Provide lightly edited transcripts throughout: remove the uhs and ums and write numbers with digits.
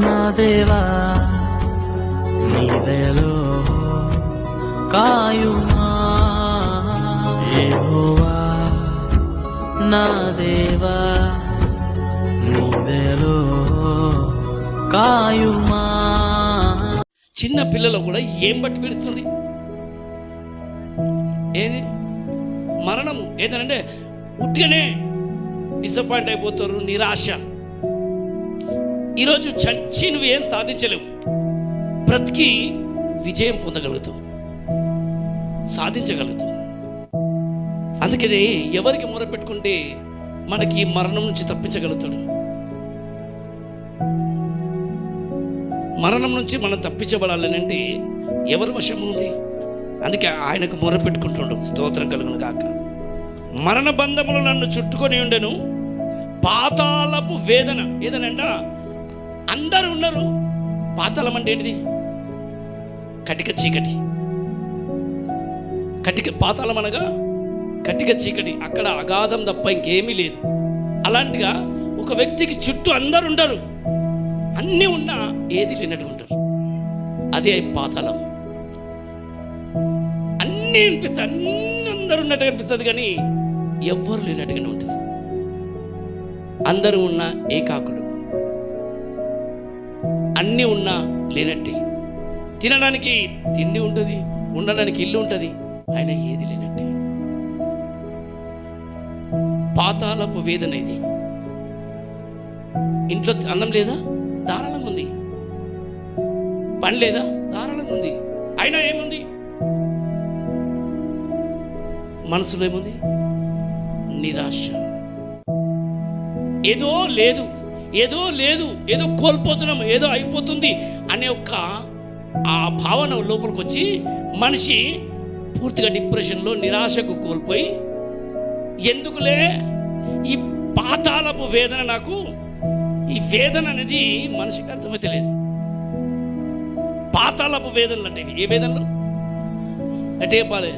నా దేవా నీ దయలో కాయుమా యెహోవా నా దేవా నీ దయలో కాయుమా. చిన్న పిల్లలు కూడా ఏం బట్టి పిలుస్తుంది? ఏది? మరణము. ఏదనంటే ఉట్టిగానే డిసప్పాయింట్ అయిపోతారు, నిరాశ. ఈరోజు చచ్చి నువ్వేం సాధించలేవు, బ్రతికి విజయం పొందగలుగుతావు, సాధించగలుగుతావు. అందుకని ఎవరికి మొరపెట్టుకుంటే మనకి మరణం నుంచి తప్పించగలుగుతాడు. మరణం నుంచి మనం తప్పించబడాలని అంటే ఎవరి వశం ఉంది? అందుకే ఆయనకు మొరపెట్టుకుంటుండు. స్తోత్రం కలుగును గాక. మరణ బంధములు నన్ను చుట్టుకొని ఉండెను, పాతాళపు వేదన. ఏదనంట అందరూ ఉన్నారు. పాతాళం అంటే ఏంటిది? కటిక చీకటి. పాతాళం అనగా కటిక చీకటి. అక్కడ అగాధం తప్ప ఇంకేమీ లేదు. అలాంటిగా ఒక వ్యక్తికి చుట్టూ అందరు ఉంటారు, అన్నీ ఉన్నా ఏది లేనట్టు ఉంటారు. అదే పాతాళం. అన్నీ అనిపిస్తుంది, అన్నీ అందరూ ఉన్నట్టుగా అనిపిస్తుంది, కానీ ఎవ్వరు లేనట్టుగానే ఉంటుంది. అందరూ ఉన్న ఏకాకులు, అన్నీ ఉన్నా లేనట్టే. తినడానికి తిండి ఉంటుంది, ఉండడానికి ఇల్లు ఉంటుంది, ఆయన ఏది లేనట్టే. పాతాళపు వేదన ఇది. ఇంట్లో అన్నం లేదా? ధారాళంగా ఉంది. పని లేదా? ధారాళంగా ఉంది. అయినా ఏముంది? మనసులో ఏముంది? నిరాశ. ఏదో లేదు, ఏదో కోల్పోతున్నాం, ఏదో అయిపోతుంది అనే ఒక ఆ భావన లోపలికి వచ్చి మనిషి పూర్తిగా డిప్రెషన్లో, నిరాశకు కోల్పోయి, ఎందుకులే ఈ పాతాళపు వేదన, నాకు ఈ వేదన అనేది మనిషికి అర్థమైతే లేదు. పాతాళపు వేదనలు అంటే ఏ వేదనలు అంటే చెప్పాలి?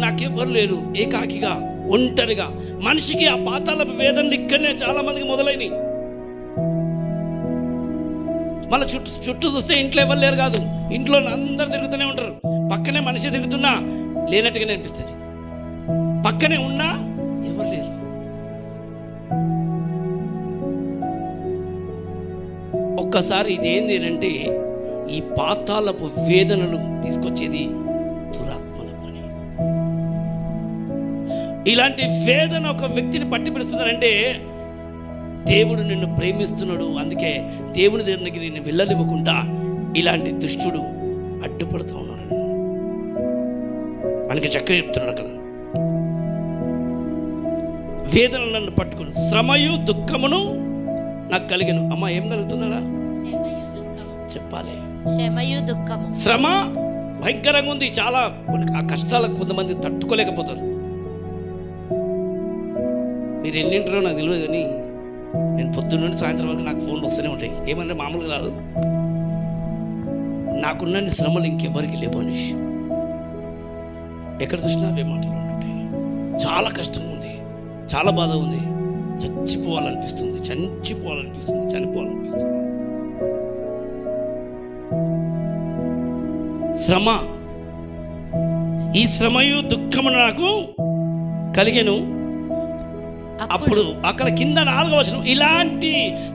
నాకెవ్వరు లేరు, ఏకాకిగా, ఒంటరిగా. మనిషికి ఆ పాతాళపు వేదనలు ఇక్కడనే చాలా మందికి మొదలైనవి. మళ్ళీ చుట్టూ చూస్తే ఇంట్లో ఎవరు లేరు కాదు, ఇంట్లో అందరు తిరుగుతూనే ఉంటారు. పక్కనే మనిషి తిరుగుతున్నా లేనట్టుగానే అనిపిస్తుంది, పక్కనే ఉన్నా ఎవరు లేరు. ఒక్కసారి ఇదేంది అంటే ఈ పాతాళపు వేదనలు తీసుకొచ్చేది దురాత్మల పని. ఇలాంటి వేదన ఒక వ్యక్తిని పట్టి పిలుస్తుందంటే దేవుడు నిన్ను ప్రేమిస్తున్నాడు, అందుకే దేవుని దగ్గరికి నిన్ను వెళ్ళనివ్వకుండా ఇలాంటి దుష్టుడు అడ్డుపడుతూ ఉన్నాడు. మనకి చక్కగా చెప్తున్నాడు అక్కడ. వేదన నన్ను పట్టుకుని శ్రమయు దుఃఖమును నాకు కలిగను. అమ్మ ఏం కలుగుతుందా చెప్పాలి? శ్రమ భయంకరంగా ఉంది. చాలా ఆ కష్టాలకు కొంతమంది తట్టుకోలేకపోతారు. మీరు ఎన్నింటారో నాకు తెలియదు, కానీ నేను పొద్దున్న నుండి సాయంత్రం వరకు నాకు ఫోన్లు వస్తూనే ఉంటాయి. ఏమన్నా మామూలుగా కాదు, నాకున్న శ్రమలు ఇంకెవరికి లేవు అనేసి. ఎక్కడ చూసినా అవే మాటలు ఉంటాయి. చాలా కష్టం ఉంది, చాలా బాధ ఉంది, చచ్చిపోవాలనిపిస్తుంది, చనిపోవాలనిపిస్తుంది. శ్రమ, ఈ శ్రమయు దుఃఖము నాకు కలిగెను. అప్పుడు అక్కడ కింద 4వ వచనం, ఇలాంటి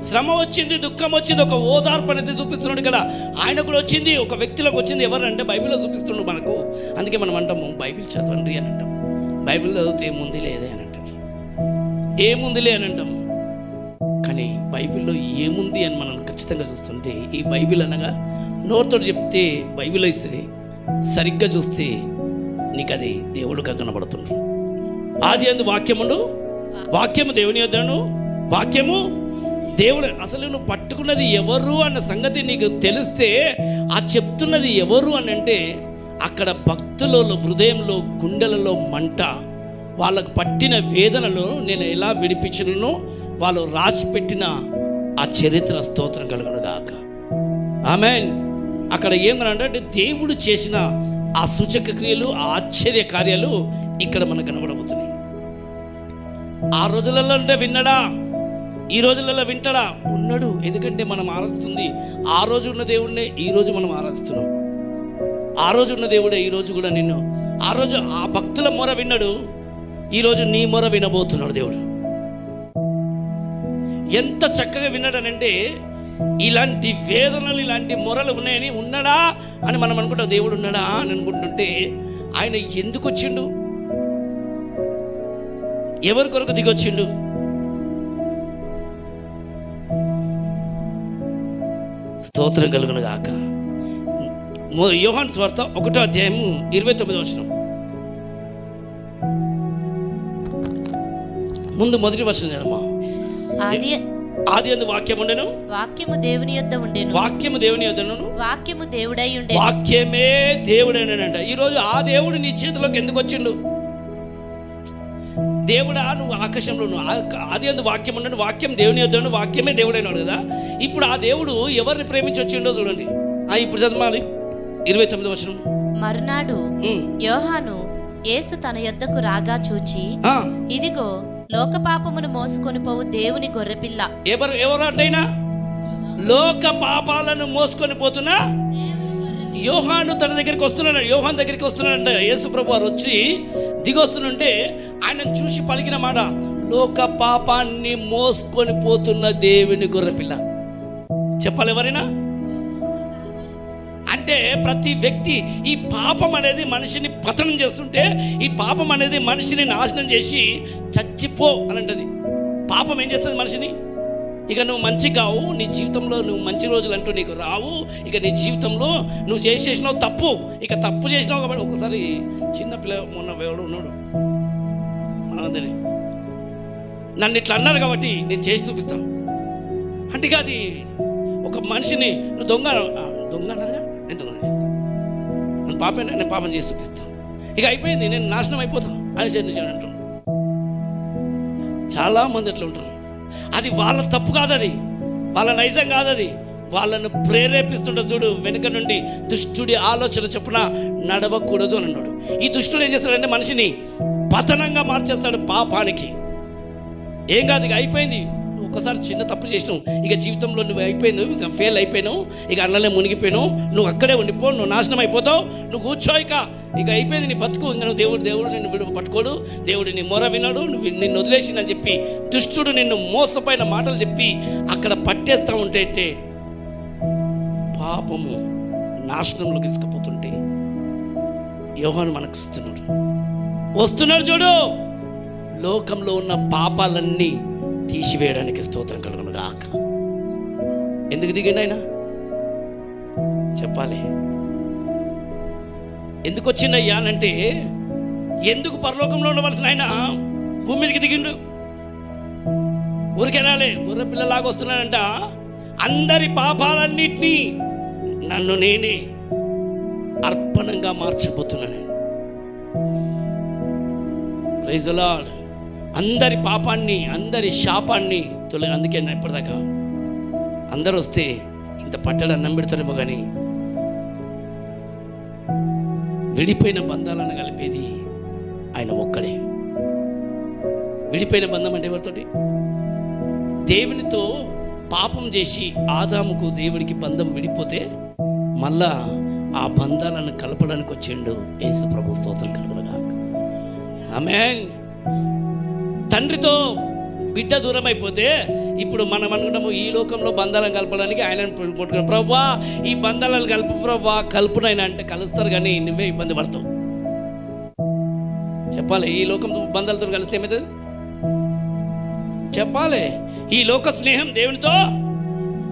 శ్రమ వచ్చింది, దుఃఖం వచ్చింది, ఒక ఓదార్పు అనేది చూపిస్తున్నాడు కదా. ఆయన కూడా వచ్చింది, ఒక వ్యక్తిలోకి వచ్చింది. ఎవరంటే బైబిల్లో చూపిస్తున్నాడు మనకు. అందుకే మనం అంటాము బైబిల్ చదవండి అని అంటాం. బైబిల్ చదివితే ఏముంది లేదే అని అంటారు, ఏముందిలే అని అంటాం. కానీ బైబిల్లో ఏముంది అని మనం ఖచ్చితంగా చూస్తుంటే, ఈ బైబిల్ అనగా నోటితో చెప్తే బైబిల్ అవుతుంది, సరిగ్గా చూస్తే నీకు అది దేవుడుగా కనబడుతుంది. ఆది అందు వాక్యముండు, వాక్యము దేవుని యొద్దను, వాక్యము దేవుడు. అసలు నువ్వు పట్టుకున్నది ఎవరు అన్న సంగతి నీకు తెలిస్తే, ఆ చెప్తున్నది ఎవరు అని అంటే అక్కడ భక్తులలో హృదయంలో, గుండెలలో మంట, వాళ్ళకు పట్టిన వేదనలు నేను ఎలా విడిపించినో వాళ్ళు రాసి పెట్టిన ఆ చరిత్ర. స్తోత్రం కలుగును గాక. ఆమేన్. అక్కడ ఏమనంటే దేవుడు చేసిన ఆ సూచక క్రియలు, ఆ ఆశ్చర్య కార్యాలు ఇక్కడ మనకు కనబడబోతున్నాయి. ఆ రోజులలో అంటే విన్నడా ఈ రోజులలో వింటాడా? ఉన్నాడు. ఎందుకంటే మనం ఆరాధిస్తుంది ఆ రోజు ఉన్న దేవుడినే ఈ రోజు మనం ఆరాధిస్తున్నాం. ఆ రోజు ఉన్న దేవుడే ఈ రోజు కూడా నిన్ను, ఆ రోజు ఆ భక్తుల మొర విన్నాడు, ఈరోజు నీ మొర వినబోతున్నాడు దేవుడు. ఎంత చక్కగా విన్నాడనంటే, ఇలాంటి వేదనలు ఇలాంటి మొరలు ఉన్నాయని ఉన్నాడా అని మనం అనుకుంటాం. దేవుడు ఉన్నాడా అని అనుకుంటుంటే ఆయన ఎందుకు వచ్చిండు? ఎవరి కొరకు దిగొచ్చిండు? స్తోత్రం కలుగును గాక. యోహాను సువార్త 1వ అధ్యాయం 29వ వచనం. ముందు మొదటి వచనం చదవమా. ఆది యందు వాక్యం ఉండెను, వాక్యము దేవుని యొద్ద ఉండెను, వాక్యము దేవుని యొద్దను, వాక్యము దేవుడై ఉండెను, వాక్యమే దేవుడైనంట. ఈరోజు ఆ దేవుడు నీ చేతిలోకి ఎందుకు వచ్చిండు? దేవుడా, నువ్వు ఆకాశంలో ఆది యందు వాక్యం ఉండను, వాక్యం దేవుని యొద్దను, వాక్యమే దేవుడైనాడు కదా. ఇప్పుడు ఆ దేవుడు ఎవరిని ప్రేమించి వచ్చిండో చూడండి. ఇప్పుడు చదవాలి 29వ వచనం. మరునాడు యోహాను యేసు తన యొద్దకు రాగా చూచి, ఇదిగో లోక పాపమును మోసుకొని పోవు దేవుని గొర్రెపిల్ల. ఎవరు అంటైనా లోక పాపాలను మోసుకొని పోతున్నా యోహాను తన దగ్గరికి వస్తున్నాడు. యోహాను దగ్గరికి వస్తున్నాడంట. యేసు ప్రభు వారు వచ్చి దిగొస్తుంటే ఆయన చూసి పలికిన మాట, లోక పాపాన్ని మోసుకొని పోతున్న దేవుని గొర్రెపిల్ల. చెప్పాలి ఎవరైనా? అంటే ప్రతి వ్యక్తి, ఈ పాపం అనేది మనిషిని పతనం చేస్తుంటే, ఈ పాపం అనేది మనిషిని నాశనం చేసి చచ్చిపో అని అంటది. పాపం ఏం చేస్తుంది మనిషిని? ఇక నువ్వు మంచి కావు, నీ జీవితంలో నువ్వు మంచి రోజులు అంటూ నీకు రావు. ఇక నీ జీవితంలో నువ్వు చేసేసినావు తప్పు, ఇక తప్పు చేసినావు కాబట్టి. ఒకసారి చిన్నపిల్ల మొన్న ఎవడు ఉన్నాడు మనందరి, నన్ను ఇట్లా అన్నారు కాబట్టి నేను చేసి చూపిస్తాను అంటే అది ఒక మనిషిని, నువ్వు దొంగ అన్నారుగా, నేను దొంగ చేస్తాను, నన్ను పాపైనా నేను పాపం చేసి చూపిస్తాను, ఇక అయిపోయింది, నేను నాశనం అయిపోతాను అని చెప్పి అంటాను. చాలామంది అట్లా ఉంటారు. అది వాళ్ళ తప్పు కాదు, అది వాళ్ళ నైజం కాదు, అది వాళ్ళను ప్రేరేపిస్తుంటారు. చూడు, వెనుక నుండి దుష్టుడి ఆలోచన చొప్పున నడవకూడదు అని అన్నాడు. ఈ దుష్టుడు ఏం చేస్తాడంటే మనిషిని పతనంగా మార్చేస్తాడు పాపానికి. ఏం కాదు, ఇక అయిపోయింది, నువ్వు ఒకసారి చిన్న తప్పు చేసినావు, ఇక జీవితంలో నువ్వు అయిపోయింది, ఇక ఫెయిల్ అయిపోయినావు, ఇక అన్నలే మునిగిపోయినావు, నువ్వు అక్కడే ఉండిపో, నువ్వు నాశనం అయిపోతావు, నువ్వు కూర్చో, ఇక అయిపోయింది నీ బతుకు, ఇంకా నువ్వు దేవుడు నిన్ను విడువ పట్టుకోడు, దేవుడు నీ మొర వినాడు, నువ్వు నిన్ను వదిలేసిందని చెప్పి దుష్టుడు నిన్ను మోసపోయిన మాటలు చెప్పి అక్కడ పట్టేస్తూ ఉంటే పాపము నాశనంలోకి తీసుకుపోతుంటే యోహాను మనకు వస్తున్నాడు. చూడు, లోకంలో ఉన్న పాపాలన్నీ తీసివేయడానికి స్తోత్రం కలుగును గాక. ఎందుకు దిగిండు ఆయన? చెప్పాలి. ఎందుకు వచ్చిందయ్యా అనంటే, ఎందుకు పరలోకంలో ఉండవలసిన ఆయన భూమి మీదకి దిగిండు? ఊరికెనాలే గొర్రె పిల్లలాగా వస్తున్నాడంట. అందరి పాపాలన్నిటినీ నన్ను నేనే అర్పణంగా మార్చబోతున్నాను. Praise the lord. అందరి పాపాన్ని, అందరి శాపాన్ని తొలగి. అందుకే ఇప్పటిదాకా అందరూ వస్తే ఇంత పట్టడి అన్నం పెడతారేమో కానీ విడిపోయిన బంధాలను కలిపేది ఆయన ఒక్కడే. విడిపోయిన బంధం అంటే ఎవరితోటి? దేవునితో పాపం చేసి ఆదాముకు దేవుడికి బంధం విడిపోతే మళ్ళా ఆ బంధాలను కలపడానికి వచ్చిండు యేసు ప్రభు. స్తోత్రం కలుగునుగాక. ఆమేన్. తండ్రితో బిడ్డ దూరం అయిపోతే ఇప్పుడు మనం అనుకుంటాము ఈ లోకంలో బంధాలను కలపడానికి ఆయన పట్టుకున్నాం. ప్రభా, ఈ బంధాలను కలుపు ప్రభా, కలుపునైనా అంటే కలుస్తారు, కానీ నువ్వే ఇబ్బంది పడతావు. చెప్పాలి, ఈ లోకంతో బంధాలతో కలిస్తే ఏమవుతుంది? చెప్పాలి, ఈ లోక స్నేహం దేవునితో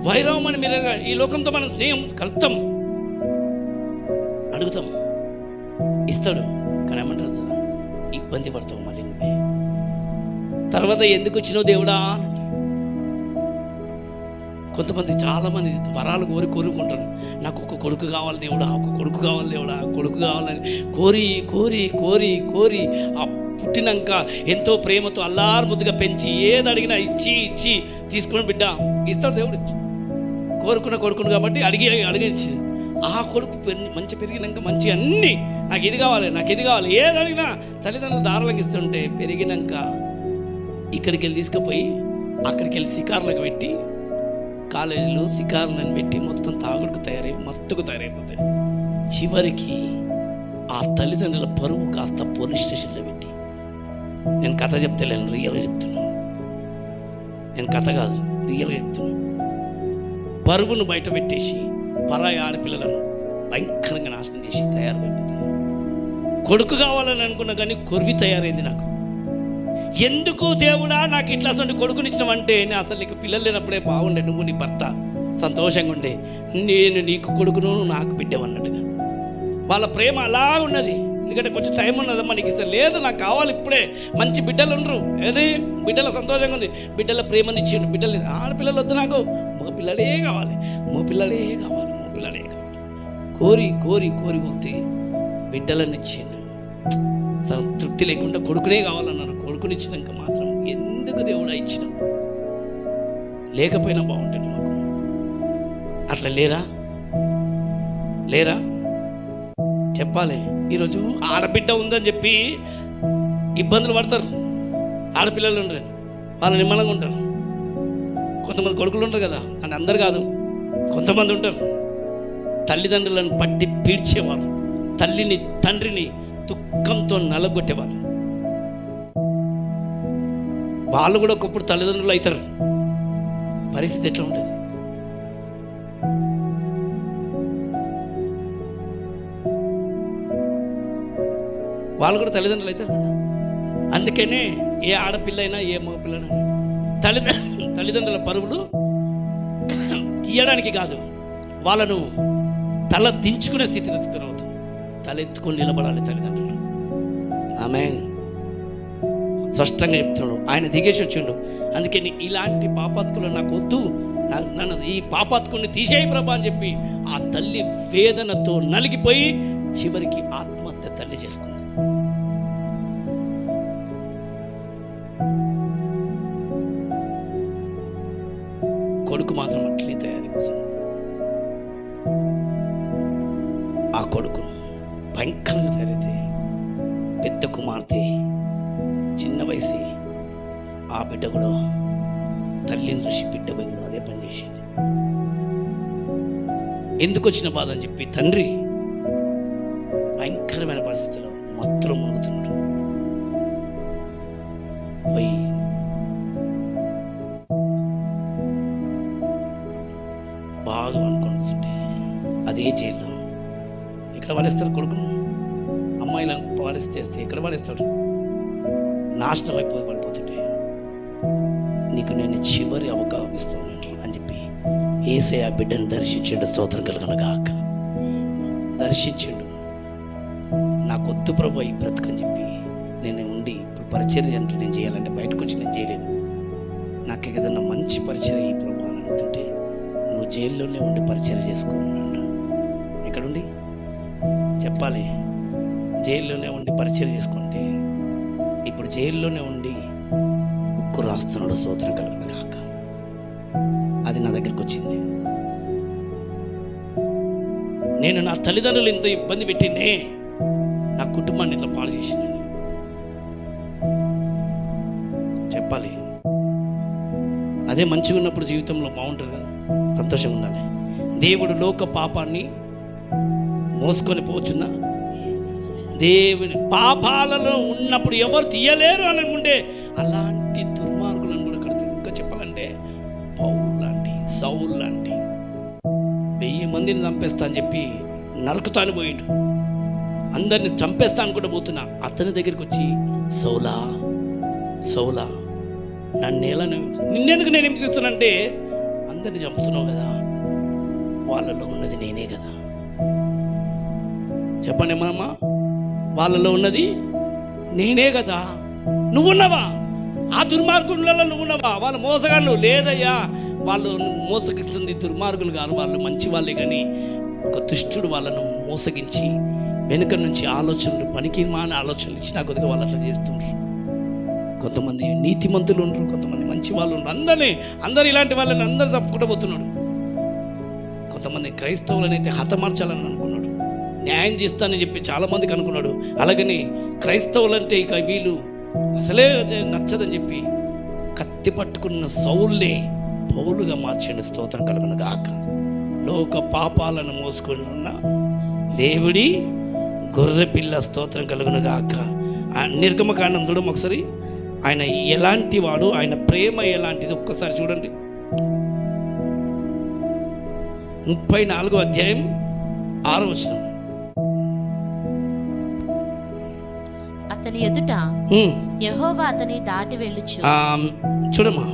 వైరవం అని మీరు, ఈ లోకంతో మనం స్నేహం కలుపుతాం, అడుగుతాం, ఇస్తాడు, కానీ ఏమంటారు? ఇబ్బంది పడతావు మళ్ళీ నువ్వే. తర్వాత ఎందుకు వచ్చినావు దేవుడా? కొంతమంది, చాలామంది వరాలు కోరుకుంటారు. నాకు ఒక కొడుకు కావాలి దేవుడా, ఒక కొడుకు కావాలి దేవుడా, కొడుకు కావాలని కోరి కోరి కోరి కోరి ఆ పుట్టినాక ఎంతో ప్రేమతో అల్లారు ముద్దుగా పెంచి ఏది అడిగినా ఇచ్చి తీసుకుని బిడ్డ ఇస్తాడు దేవుడు. కోరుకున్న కొడుకును కాబట్టి అడిగించి ఆ కొడుకు మంచి పెరిగినాక మంచి అన్నీ నాకు ఇది కావాలి, నాకు ఇది కావాలి, ఏది అడిగినా తల్లిదండ్రులు దారాలకు ఇస్తుంటే పెరిగినాక ఇక్కడికి వెళ్ళి తీసుకుపోయి అక్కడికి వెళ్ళి శికారులకు పెట్టి, కాలేజీలో శికారులను పెట్టి మొత్తం తాగుడుకు మత్తుకు తయారైపోతాయి. చివరికి ఆ తల్లిదండ్రుల పరువు కాస్త పోలీస్ స్టేషన్లో పెట్టి, నేను కథ చెప్తలేను, రియల్గా చెప్తున్నాను, నేను కథ కాదు రియల్గా చెప్తున్నాను, పరువును బయట పెట్టేసి పరాయి ఆడపిల్లలను భయంకరంగా నాశనం చేసి తయారైపోతుంది. కొడుకు కావాలని అనుకున్నా కానీ కొరివి తయారైంది నాకు. ఎందుకు దేవుడా నాకు ఇట్లా అసలు కొడుకునిచ్చినవంటే, నేను అసలు నీకు పిల్లలు లేనప్పుడే బాగుండే, నువ్వు నీ భర్త సంతోషంగా ఉండే, నేను నీకు కొడుకును నాకు బిడ్డవన్నట్టుగా. వాళ్ళ ప్రేమ అలా ఉన్నది. ఎందుకంటే కొంచెం టైం ఉన్నదమ్మా నీకు ఇస్తే, లేదు నాకు కావాలి ఇప్పుడే, మంచి బిడ్డలు ఉండరు, ఏది బిడ్డల సంతోషంగా ఉంది, బిడ్డల ప్రేమనిచ్చిండు, బిడ్డలు ఆడపిల్లలు వద్దు నాకు, మగ పిల్లలే కావాలి, మగ పిల్లలే కావాలి, మగ పిల్లలే కావాలి, కోరి కోరి కోరి కొద్ది బిడ్డలను ఇచ్చిండు. తృప్తి లేకుండా కొడుకునే కావాలన్నారు. కొడుకునిచ్చినాక మాత్రం ఎందుకు దేవుడా ఇచ్చినాం, లేకపోయినా బాగుంటుంది మాకు. అట్లా లేరా చెప్పాలి. ఈరోజు ఆడబిడ్డ ఉందని చెప్పి ఇబ్బందులు పడతారు. ఆడపిల్లలు ఉండరు, వాళ్ళు నిమ్మలంగా ఉంటారు. కొంతమంది కొడుకులు ఉంటారు కదా, అని అందరు కాదు, కొంతమంది ఉంటారు తల్లిదండ్రులను పట్టి పీడ్చేవారు, తల్లిని తండ్రిని దుఃఖంతో నలగొట్టేవారు. వాళ్ళు కూడా ఒకప్పుడు తల్లిదండ్రులు అవుతారు. పరిస్థితి ఎట్లా ఉంటుంది? వాళ్ళు కూడా తల్లిదండ్రులు అవుతారు కదా. అందుకనే ఏ ఆడపిల్ల అయినా ఏ మగ పిల్లైనా తల్లిదండ్రుల పరువులు తీయడానికి కాదు, వాళ్ళను తల దించుకునే స్థితి తీసుకురావద్దు, తల ఎత్తుకొని నిలబడాలి తల్లిదండ్రులు. ఆమేన్. స్పష్టంగా చెప్తున్నాడు. ఆయన దిగేసి వచ్చిండు. అందుకని ఇలాంటి పాపాత్కులు నాకు వద్దు, నన్ను ఈ పాపాత్కుల్ని తీసేయి ప్రభా అని చెప్పి ఆ తల్లి వేదనతో నలిగిపోయి చివరికి ఆత్మహత్య తల్లి చేసుకుంది. కొడుకు మాత్రం అట్లే తయారీ కోసం ఆ కొడుకును భయంకరంగా తయారైతే, పెద్ద కుమార్తె చిన్న వయసు, ఆ బిడ్డ కూడా తల్లిని చూసి బిడ్డ పోయి కూడా అదే పని చేసేది. ఎందుకు వచ్చిన బాధ అని చెప్పి తండ్రి భయంకరమైన పరిస్థితిలో మత్తులో మునుగుతున్నాడు. పోయి బాగా అనుకుంటుంటే అదే జైల్లో ఎక్కడ పడేస్తారు కొడుకును? అమ్మాయిలను పడేస్తే ఎక్కడ పడేస్తాడు? నాశనం అయిపోయి పడిపోతుంటే, నీకు నేను చివరి అవకాశం ఇస్తాను అని చెప్పి యేసయ్య ఆ బిడ్డను దర్శించిండు. స్తోత్రం కలుగునుగాక. దర్శించిండు. నాకొద్దు ప్రభు ఈ బ్రతుకని చెప్పి నేను ఉండి ఇప్పుడు పరిచర్య అంటే నేను చేయాలంటే బయటకు వచ్చి నేను చేయలేను, నాకు ఏదన్నా మంచి పరిచర్య ఈ ప్రభు అని అడుగుతుంటే, నువ్వు జైల్లోనే ఉండి పరిచర్య చేసుకోమన్నాడు. ఎక్కడుండి చెప్పాలి? జైల్లోనే ఉండి పరిచర్య చేసుకుంటే ఇప్పుడు జైల్లోనే ఉండి ఉక్కు రాస్తున్నాడు. స్తోత్రం కలుగునుగాక. అది నా దగ్గరికి వచ్చింది. నేను నా తల్లిదండ్రులు ఎంతో ఇబ్బంది పెట్టినే, నా కుటుంబాన్ని ఇట్లా పాడు చేసినాను చెప్పాలి. అదే మంచిగా ఉన్నప్పుడు జీవితంలో బాగుంటుంది కదా, సంతోషంగా ఉండాలి. దేవుడు లోక పాపాన్ని మోసుకొని పోవచ్చున్నా, దేవుని పాపాలలో ఉన్నప్పుడు ఎవరు తీయలేరు అని అనుకుంటే అలాంటి దుర్మార్గులను కూడా కడుతుంది. ఇంకా చెప్పాలంటే పౌలు లాంటి, సౌలు లాంటి 1000 మందిని చంపేస్తా అని చెప్పి నరుకుతాను పోయిండు. అందరిని చంపేస్తా అనుకుంటూ పోతున్నా, అతని దగ్గరికి వచ్చి సౌలా సౌలా నిన్నెందుకు నేను హింసిస్తున్నానంటే, అందరిని చంపుతున్నావు కదా, వాళ్ళలో ఉన్నది నేనే కదా. చెప్పండి మామ, వాళ్ళలో ఉన్నది నేనే కదా. నువ్వున్నావా? ఆ దుర్మార్గులలో నువ్వున్నావా? వాళ్ళు మోసగాళ్ళు లేదయ్యా, వాళ్ళు మోసగిస్తుంది దుర్మార్గులు కాదు, వాళ్ళు మంచి వాళ్ళే. కానీ ఒక దుష్టుడు వాళ్ళను మోసగించి వెనుక నుంచి ఆలోచనలు, పనికి మాన ఆలోచనలు ఇచ్చినా కొద్దిగా వాళ్ళు అట్లా చేస్తుండ్రు. కొంతమంది నీతిమంతులు ఉండరు, కొంతమంది మంచి వాళ్ళు ఉండరు. అందరు ఇలాంటి వాళ్ళని అందరూ తప్పుకుంటూ పోతున్నాడు. కొంతమంది క్రైస్తవులనైతే హతమార్చాలని అనుకున్నాడు, న్యాయం చేస్తానని చెప్పి చాలామందికి అనుకున్నాడు. అలాగని క్రైస్తవులంటే ఇక వీళ్ళు అసలే నచ్చదని చెప్పి కత్తి పట్టుకున్న సౌల్ని పౌలుగా మార్చండి. స్తోత్రం కలుగును గాక. లోక పాపాలను మోసుకొని ఉన్న దేవుడి గొర్రె పిల్ల. స్తోత్రం కలుగును గాక. నిర్గమకాండం చూడడం ఒకసారి. ఆయన ఎలాంటి వాడు, ఆయన ప్రేమ ఎలాంటిది ఒక్కసారి చూడండి. 34వ అధ్యాయం 6వ వచనం. అతని ఎదుట యెహోవా అతని దాటి వెళ్ళుచు. చూడమ్మా,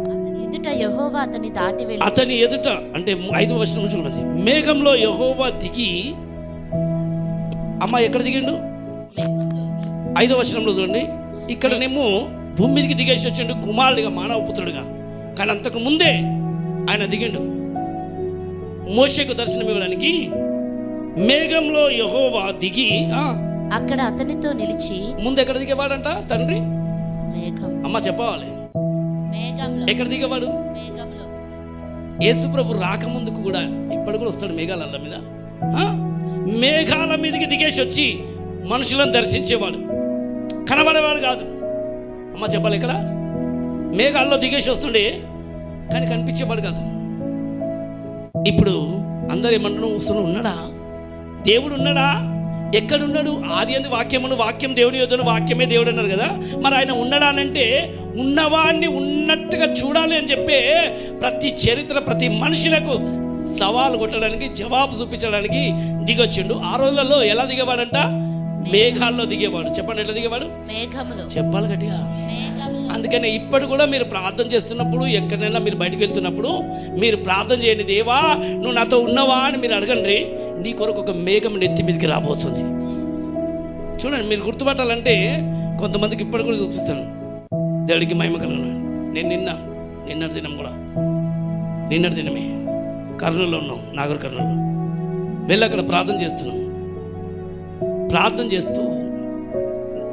అతని ఎదుట యెహోవా అతని దాటి వెళ్ళి, అతని ఎదుట అంటే 5వ వచనం చూడండి. మేఘంలో యెహోవా దిగి, అమ్మ ఎక్కడ దిగిండు? 5వ వచనంలో చూడండి. ఇక్కడనేమో భూమి మీదకి దిగేసి వచ్చిండు కుమారుడిగా, మానవ పుత్రుడిగా. కానీ అంతకు ముందే ఆయన దిగిండు మోషేకు దర్శనం ఇవ్వడానికి. మేఘంలో యెహోవా దిగి అక్కడ అతనితో నిలిచి. ముందు ఎక్కడ దిగేవాడంట తండ్రి? మేఘం. అమ్మ చెప్పవాలి, మేఘంలో. ఎక్కడ దిగేవాడు? మేఘంలో. యేసుప్రభు రాకముందుకు కూడా ఇప్పుడు కూడా వస్తాడు మేఘాల మీద. మేఘాల మీదకి దిగేసి వచ్చి మనుషులను దర్శించేవాడు, కనబడేవాడు కాదు. అమ్మ చెప్పాలి, ఇక్కడ మేఘాల్లో దిగేసి వస్తుండే కానీ కనిపించేవాడు కాదు. ఇప్పుడు అందరు ఏమంటున్నాం, వస్తున్నా ఉన్నాడా? దేవుడు ఉన్నాడా? ఎక్కడున్నాడు? ఆది అందు వాక్యమును, వాక్యం దేవుని యొద్దను, వాక్యమే దేవుడు అన్నారు కదా. మరి ఆయన ఉన్నాడా అంటే ఉన్నవాడిని ఉన్నట్టుగా చూడాలి అని చెప్పే ప్రతి చరిత్ర, ప్రతి మనుషులకు సవాలు కొట్టడానికి, జవాబు చూపించడానికి దిగొచ్చిండు. ఆ రోజులలో ఎలా దిగేవాడంట? మేఘాల్లో దిగేవాడు. చెప్పండి, ఎట్లా దిగేవాడు? మేఘములో. చెప్పాలి గట్టిగా. అందుకనే ఇప్పుడు కూడా మీరు ప్రార్థన చేస్తున్నప్పుడు, ఎక్కడైనా మీరు బయటకు వెళ్తున్నప్పుడు మీరు ప్రార్థన చేయండి. దేవా నువ్వు నాతో ఉన్నావా అని మీరు అడగండి. నీ కొరకు ఒక మేఘం నెత్తి మీదకి రాబోతుంది. చూడండి, మీరు గుర్తుపట్టాలంటే కొంతమందికి ఇప్పుడు కూడా చూపిస్తాను. దేవుడికి మహిమ కలుగును. నేను నిన్నటి దినమే కర్నూలులో ఉన్నాం, నాగర్ కర్నూలు. వెళ్ళి అక్కడ ప్రార్థన చేస్తున్నాం. ప్రార్థన చేస్తూ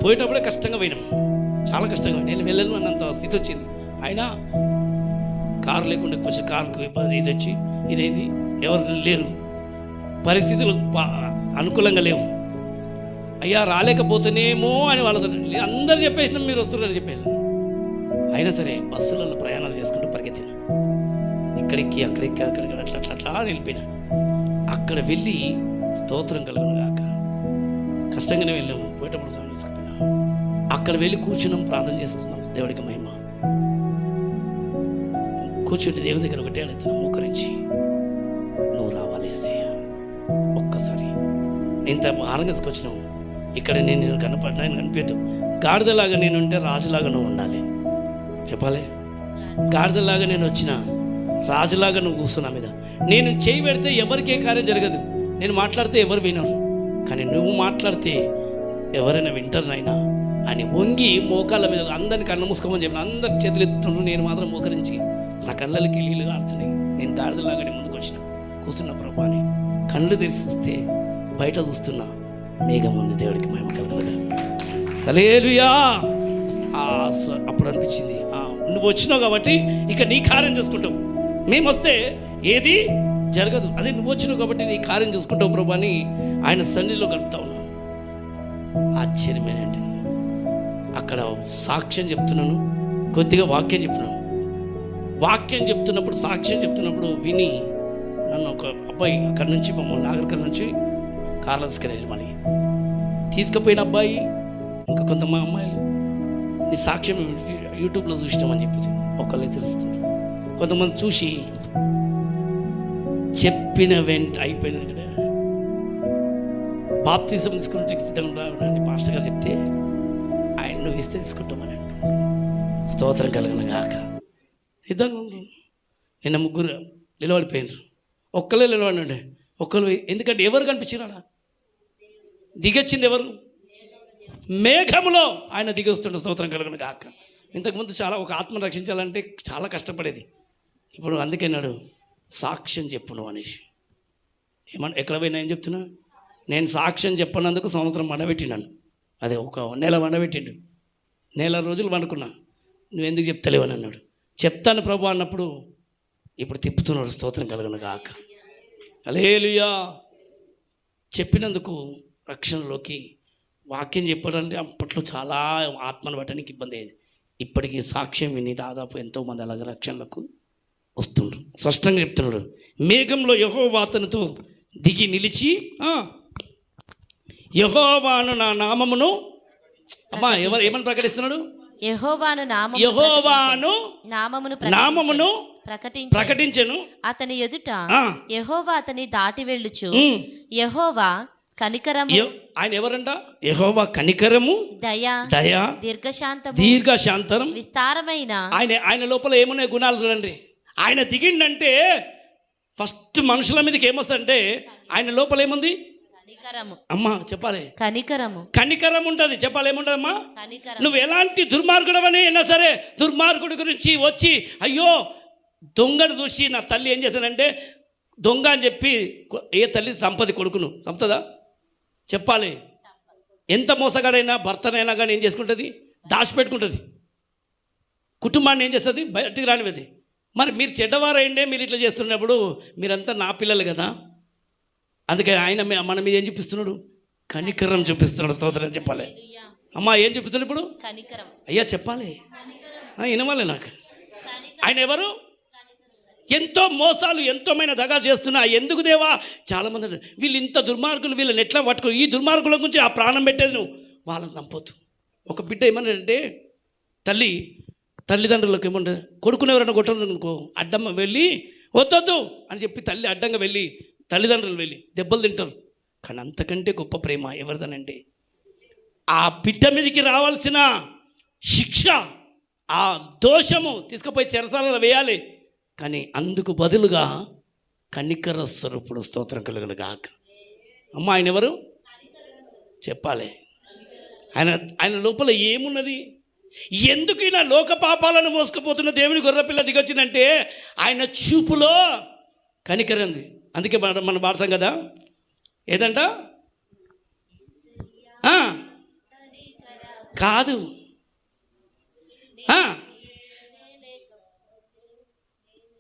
పోయేటప్పుడే కష్టంగా పోయినాం, చాలా కష్టంగా. నేను వెళ్ళను అన్నంత స్థితి వచ్చింది. అయినా కారు లేకుండా కొంచెం కారుకు ఇబ్బంది, ఇది వచ్చి ఇదేంది, ఎవరు లేరు, పరిస్థితులు అనుకూలంగా లేవు. అయ్యా రాలేకపోతేనేమో అని వాళ్ళతో అందరూ చెప్పేసినాం, మీరు వస్తున్నారని చెప్పేసినాం. అయినా సరే బస్సులలో ప్రయాణాలు చేసుకుంటూ పరిగెత్తిన, ఇక్కడికి అక్కడికి అట్లా నిలిపిన. అక్కడ వెళ్ళి స్తోత్రం కలుగును గాక. కష్టంగానే వెళ్ళాము, పోయేటప్పుడు చక్కగా అక్కడ వెళ్ళి కూర్చున్నాం, ప్రార్థన చేస్తున్నాం. దేవుడికి మహిమ. కూర్చుంటే దేవుని దగ్గర ఒకటే అడుగుతున్నాం, మోకరించి నువ్వు రావాలి యేసయ్యా ఒక్కసారి. ఇంత ఆనందంగా వచ్చినావు. ఇక్కడ నేను కనపడినా కనిపించదు. గాడిదలాగా నేను ఉంటే రాజులాగా నువ్వు ఉండాలి. చెప్పాలి, గాడిదలాగా నేను వచ్చిన రాజులాగా నువ్వు కూర్చున్నా మీద. నేను చేయి పెడితే ఎవరికే కార్యం జరగదు, నేను మాట్లాడితే ఎవరు వినరు. కానీ నువ్వు మాట్లాడితే ఎవరైనా వింటారు నాయనా అని వంగి మోకాళ్ళ మీద అందరిని కళ్ళు మూసుకోమని చెప్పిన. అందరి చేతులు ఎత్తున్నారు, నేను మాత్రం మోకరించి నా కళ్ళకి నీళ్ళు కారుతున్నాయి. నేను గాడిదలాగానే ముందుకు వచ్చిన కూర్చున్న ప్రభు అని కళ్ళు తెరిస్తే బయట చూస్తున్నా మేఘం ఉంది. దేవుడికి మహిమ కలుగును. హల్లెలూయా. అప్పుడు అనిపించింది, నువ్వు వచ్చినావు కాబట్టి ఇక నీ కార్యం చేసుకుంటావు. మేము వస్తే ఏది జరగదు, అదే నువ్వు వచ్చినావు కాబట్టి నీ కార్యం చూసుకుంటావు ప్రభు అని ఆయన సన్నిధిలో గడుపుతా ఉన్నాను. ఆశ్చర్యమేనండి. అక్కడ సాక్ష్యం చెప్తున్నాను, కొద్దిగా వాక్యం చెప్తున్నాను. వాక్యం చెప్తున్నప్పుడు, సాక్ష్యం చెప్తున్నప్పుడు విని నన్ను ఒక అబ్బాయి అక్కడి నుంచి మమ్మల్ని నాగరికర్ నుంచి కార్లో తీసుకెళ్ళారు. మళ్ళీ తీసుకుపోయిన అబ్బాయి ఇంకా కొంతమంది అమ్మాయిలు నీ సాక్ష్యం యూట్యూబ్లో చూసినామని చెప్పి ఒకళ్ళే తెలుస్తుంది. కొంతమంది చూసి చెప్పిన అయిపోయిన బాప్తిజం తీసుకుంటే సిద్ధంగా రావడానికి పాస్టర్ గారు చెప్తే ఆయన నువ్వు ఇస్తే తీసుకుంటామని స్తోత్రం కలుగును గాక. సిద్ధంగా ఉంటాం. నిన్న ముగ్గురు నిలబడిపోయినారు, ఒక్కలే నిలబడి ఒక్కరు. ఎందుకంటే ఎవరు కనిపించినాడా? దిగొచ్చింది ఎవరు? మేఘములో ఆయన దిగొస్తుండే. స్తోత్రం కలుగును గాక. ఇంతకుముందు చాలా ఒక ఆత్మను రక్షించాలంటే చాలా కష్టపడేది. ఇప్పుడు అందుకన్నాడు సాక్ష్యం చెప్పును అనేసి. ఎక్కడ పోయినా ఏం చెప్తున్నా? నేను సాక్ష్యం చెప్పనందుకు సంవత్సరం వండబెట్టినాను. అదే ఒక నెల వండబెట్టిండు. నెల రోజులు వండుకున్నా. నువ్వెందుకు చెప్తలేవు అని అన్నాడు. చెప్తాను ప్రభు అన్నప్పుడు ఇప్పుడు తిప్పుతున్నాడు. స్తోత్రం కలుగును గాక. హల్లెలూయా. చెప్పినందుకు రక్షణలోకి వాక్యం చెప్పాలంటే అప్పట్లో చాలా ఆత్మను పట్టడానికి ఇబ్బంది అయ్యేది. ఇప్పటికీ సాక్ష్యం విని దాదాపు ఎంతోమంది అలాగ రక్షణలకు వస్తుండ్రు. స్పష్టంగా చెప్తున్నాడు, మేఘంలో యెహోవా అతనితో దిగి నిలిచి యెహోవాను నా నామమును అమ్మా ఎవరు ఏమని ప్రకటిస్తున్నాడు? యెహోవాను నామమును ప్రకటించెను. అతని ఎదుట యెహోవా అతని దాటి వెళ్ళుచు యెహోవా కనికరము. ఆయన ఎవరంట? యెహోవా కనికరము, దయ, దీర్ఘశాంతరం, విస్తారమైన. ఆయన లోపల ఏమున్నాయి గుణాలు చూడండి. ఆయన దిగిండంటే ఫస్ట్ మనుషుల మీదకి ఏమొస్తుందంటే ఆయన లోపల ఏముంది? అమ్మా చెప్పాలి, కనికరం ఉంటుంది. చెప్పాలి ఏముంటదమ్మా? నువ్వు ఎలాంటి దుర్మార్గుడవని అయినా సరే, దుర్మార్గుడి గురించి వచ్చి అయ్యో దొంగను చూసి నా తల్లి ఏం చేశానంటే దొంగ అని చెప్పి ఏ తల్లి సంపది కొడుకును సంపదా? చెప్పాలి. ఎంత మోసగాడైనా భర్తనైనా కానీ ఏం చేసుకుంటుంది? దాచిపెట్టుకుంటుంది. కుటుంబాన్ని ఏం చేస్తుంది? బయటికి రానిది. మరి మీరు చెడ్డవారైండే మీరు ఇట్లా చేస్తున్నప్పుడు మీరంతా నా పిల్లలు కదా. అందుకే ఆయన మన మీద ఏం చూపిస్తున్నాడు? కనికరం చూపిస్తున్నాడు. స్తోత్రం చెప్పాలి. అమ్మా ఏం చూపిస్తున్నాడు ఇప్పుడు? అయ్యా చెప్పాలి, వినవాలి నాకు. ఆయన ఎవరు? ఎంతో మోసాలు ఎంతోమైన దగా చేస్తున్నా ఎందుకు దేవా? చాలామంది వీళ్ళు ఇంత దుర్మార్గులు, వీళ్ళని ఎట్లా పట్టుకో, ఈ దుర్మార్గుల గురించి ఆ ప్రాణం పెట్టేది నువ్వు. వాళ్ళని చంపొద్దు. ఒక బిడ్డ ఏమన్నాడంటే తల్లిదండ్రులకు ఏమంటుంది, కొడుకుని ఎవరైనా కొట్టనుకో అడ్డమ్మ వెళ్ళి వద్దొద్దు అని చెప్పి తల్లి అడ్డంగా వెళ్ళి తల్లిదండ్రులు వెళ్ళి దెబ్బలు తింటారు. కానీ అంతకంటే గొప్ప ప్రేమ ఎవరిదనంటే ఆ బిడ్డ మీదకి రావాల్సిన శిక్ష, ఆ దోషము తీసుకుపోయి చెరసాలలో వేయాలి. కానీ అందుకు బదులుగా కనికర స్వరూపుడు. స్తోత్రం కలుగును గాక. అమ్మ ఆయన ఎవరు? చెప్పాలి. ఆయన లోపల ఏమున్నది? ఎందుకు ఈయన లోక పాపాలను మోసుకుపోతున్న దేవుని గొర్రెపిల్ల దిగొచ్చిందంటే ఆయన చూపులో కనికరం ఉంది. అందుకే మన భారతం కదా ఏదంట కాదు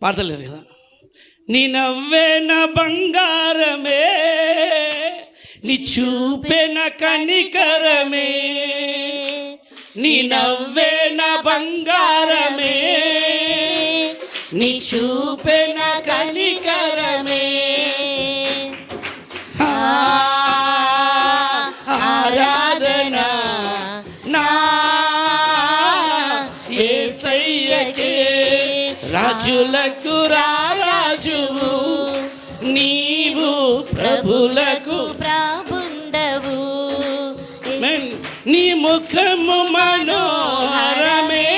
పాడతలేరు కదా. నీ నవ్వేన బంగారమే, నీ చూపెన కనికరమే, నీ నవ్వేన బంగారమే, నీ చూపెన కనికరమే. ఆరాధన నా యేసయ్యకే, రాజులకు రాజువు నీవు, ప్రభులకు ప్రభుండవు. నీ ముఖము మనోహరమే,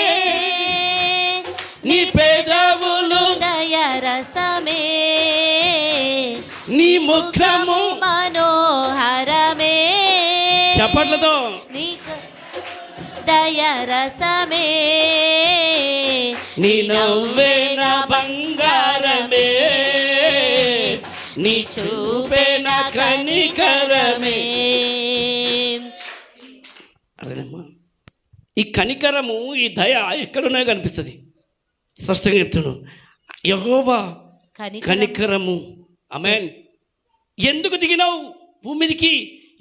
నీ పెదవులు దయరసమే, నీ ముఖము మనోహరమే. చప్పట్లతో దయరసమే, నీ నవ్వేన బంగారమే, నీ చూపెన కనికరమే. అదేనమ్మా, ఈ కనికరము ఈ దయ ఎక్కడున్నాయో కనిపిస్తుంది. స్పష్టంగా చెప్తున్నాను, యెహోవా కనికరము. ఆమేన్. ఎందుకు దిగినావు భూమి మీదికి?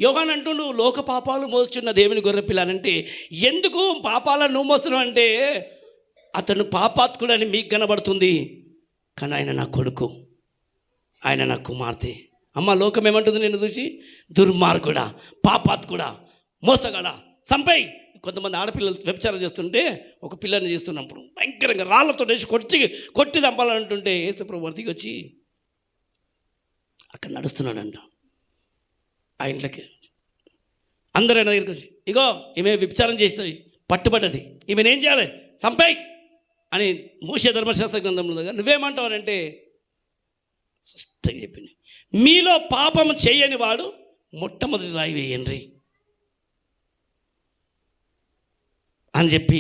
యోహాను అంటుండు లోక పాపాలు మోస్తున్న దేవుని గొర్రెపిల్ల అంటే ఎందుకు పాపాలను నువ్వు మోస్తున్నావు అంటే అతను పాపాత్కుడని మీకు కనబడుతుంది, కానీ ఆయన నా కొడుకు, ఆయన నా కుమార్తె. అమ్మ లోకం ఏమంటుంది నేను చూసి? దుర్మార్గుడా, పాపాత్కుడా, మోసగాడా, సంపై. కొంతమంది ఆడపిల్లలు వ్యభిచారం చేస్తుంటే ఒక పిల్లని చేస్తున్నప్పుడు భయంకరంగా రాళ్లతో వేసి కొట్టి చంపాలంటుంటే యేసుప్రభు దిగి వచ్చి అక్కడ నడుస్తున్నాడంట. ఆ ఇంట్లోకి అందరూ ఆయన దగ్గరికి వచ్చి ఇగో ఈమె వ్యభిచారం చేస్తుంది, పట్టుబడ్డది, ఈమెనేం చేయాలి? సంపై అని మోషే ధర్మశాస్త్ర గ్రంథంలో దగ్గర నువ్వేమంటావు అంటే స్పష్టంగా చెప్పింది, మీలో పాపం చేయని వాడు మొట్టమొదటి రాయి వేయండి అని చెప్పి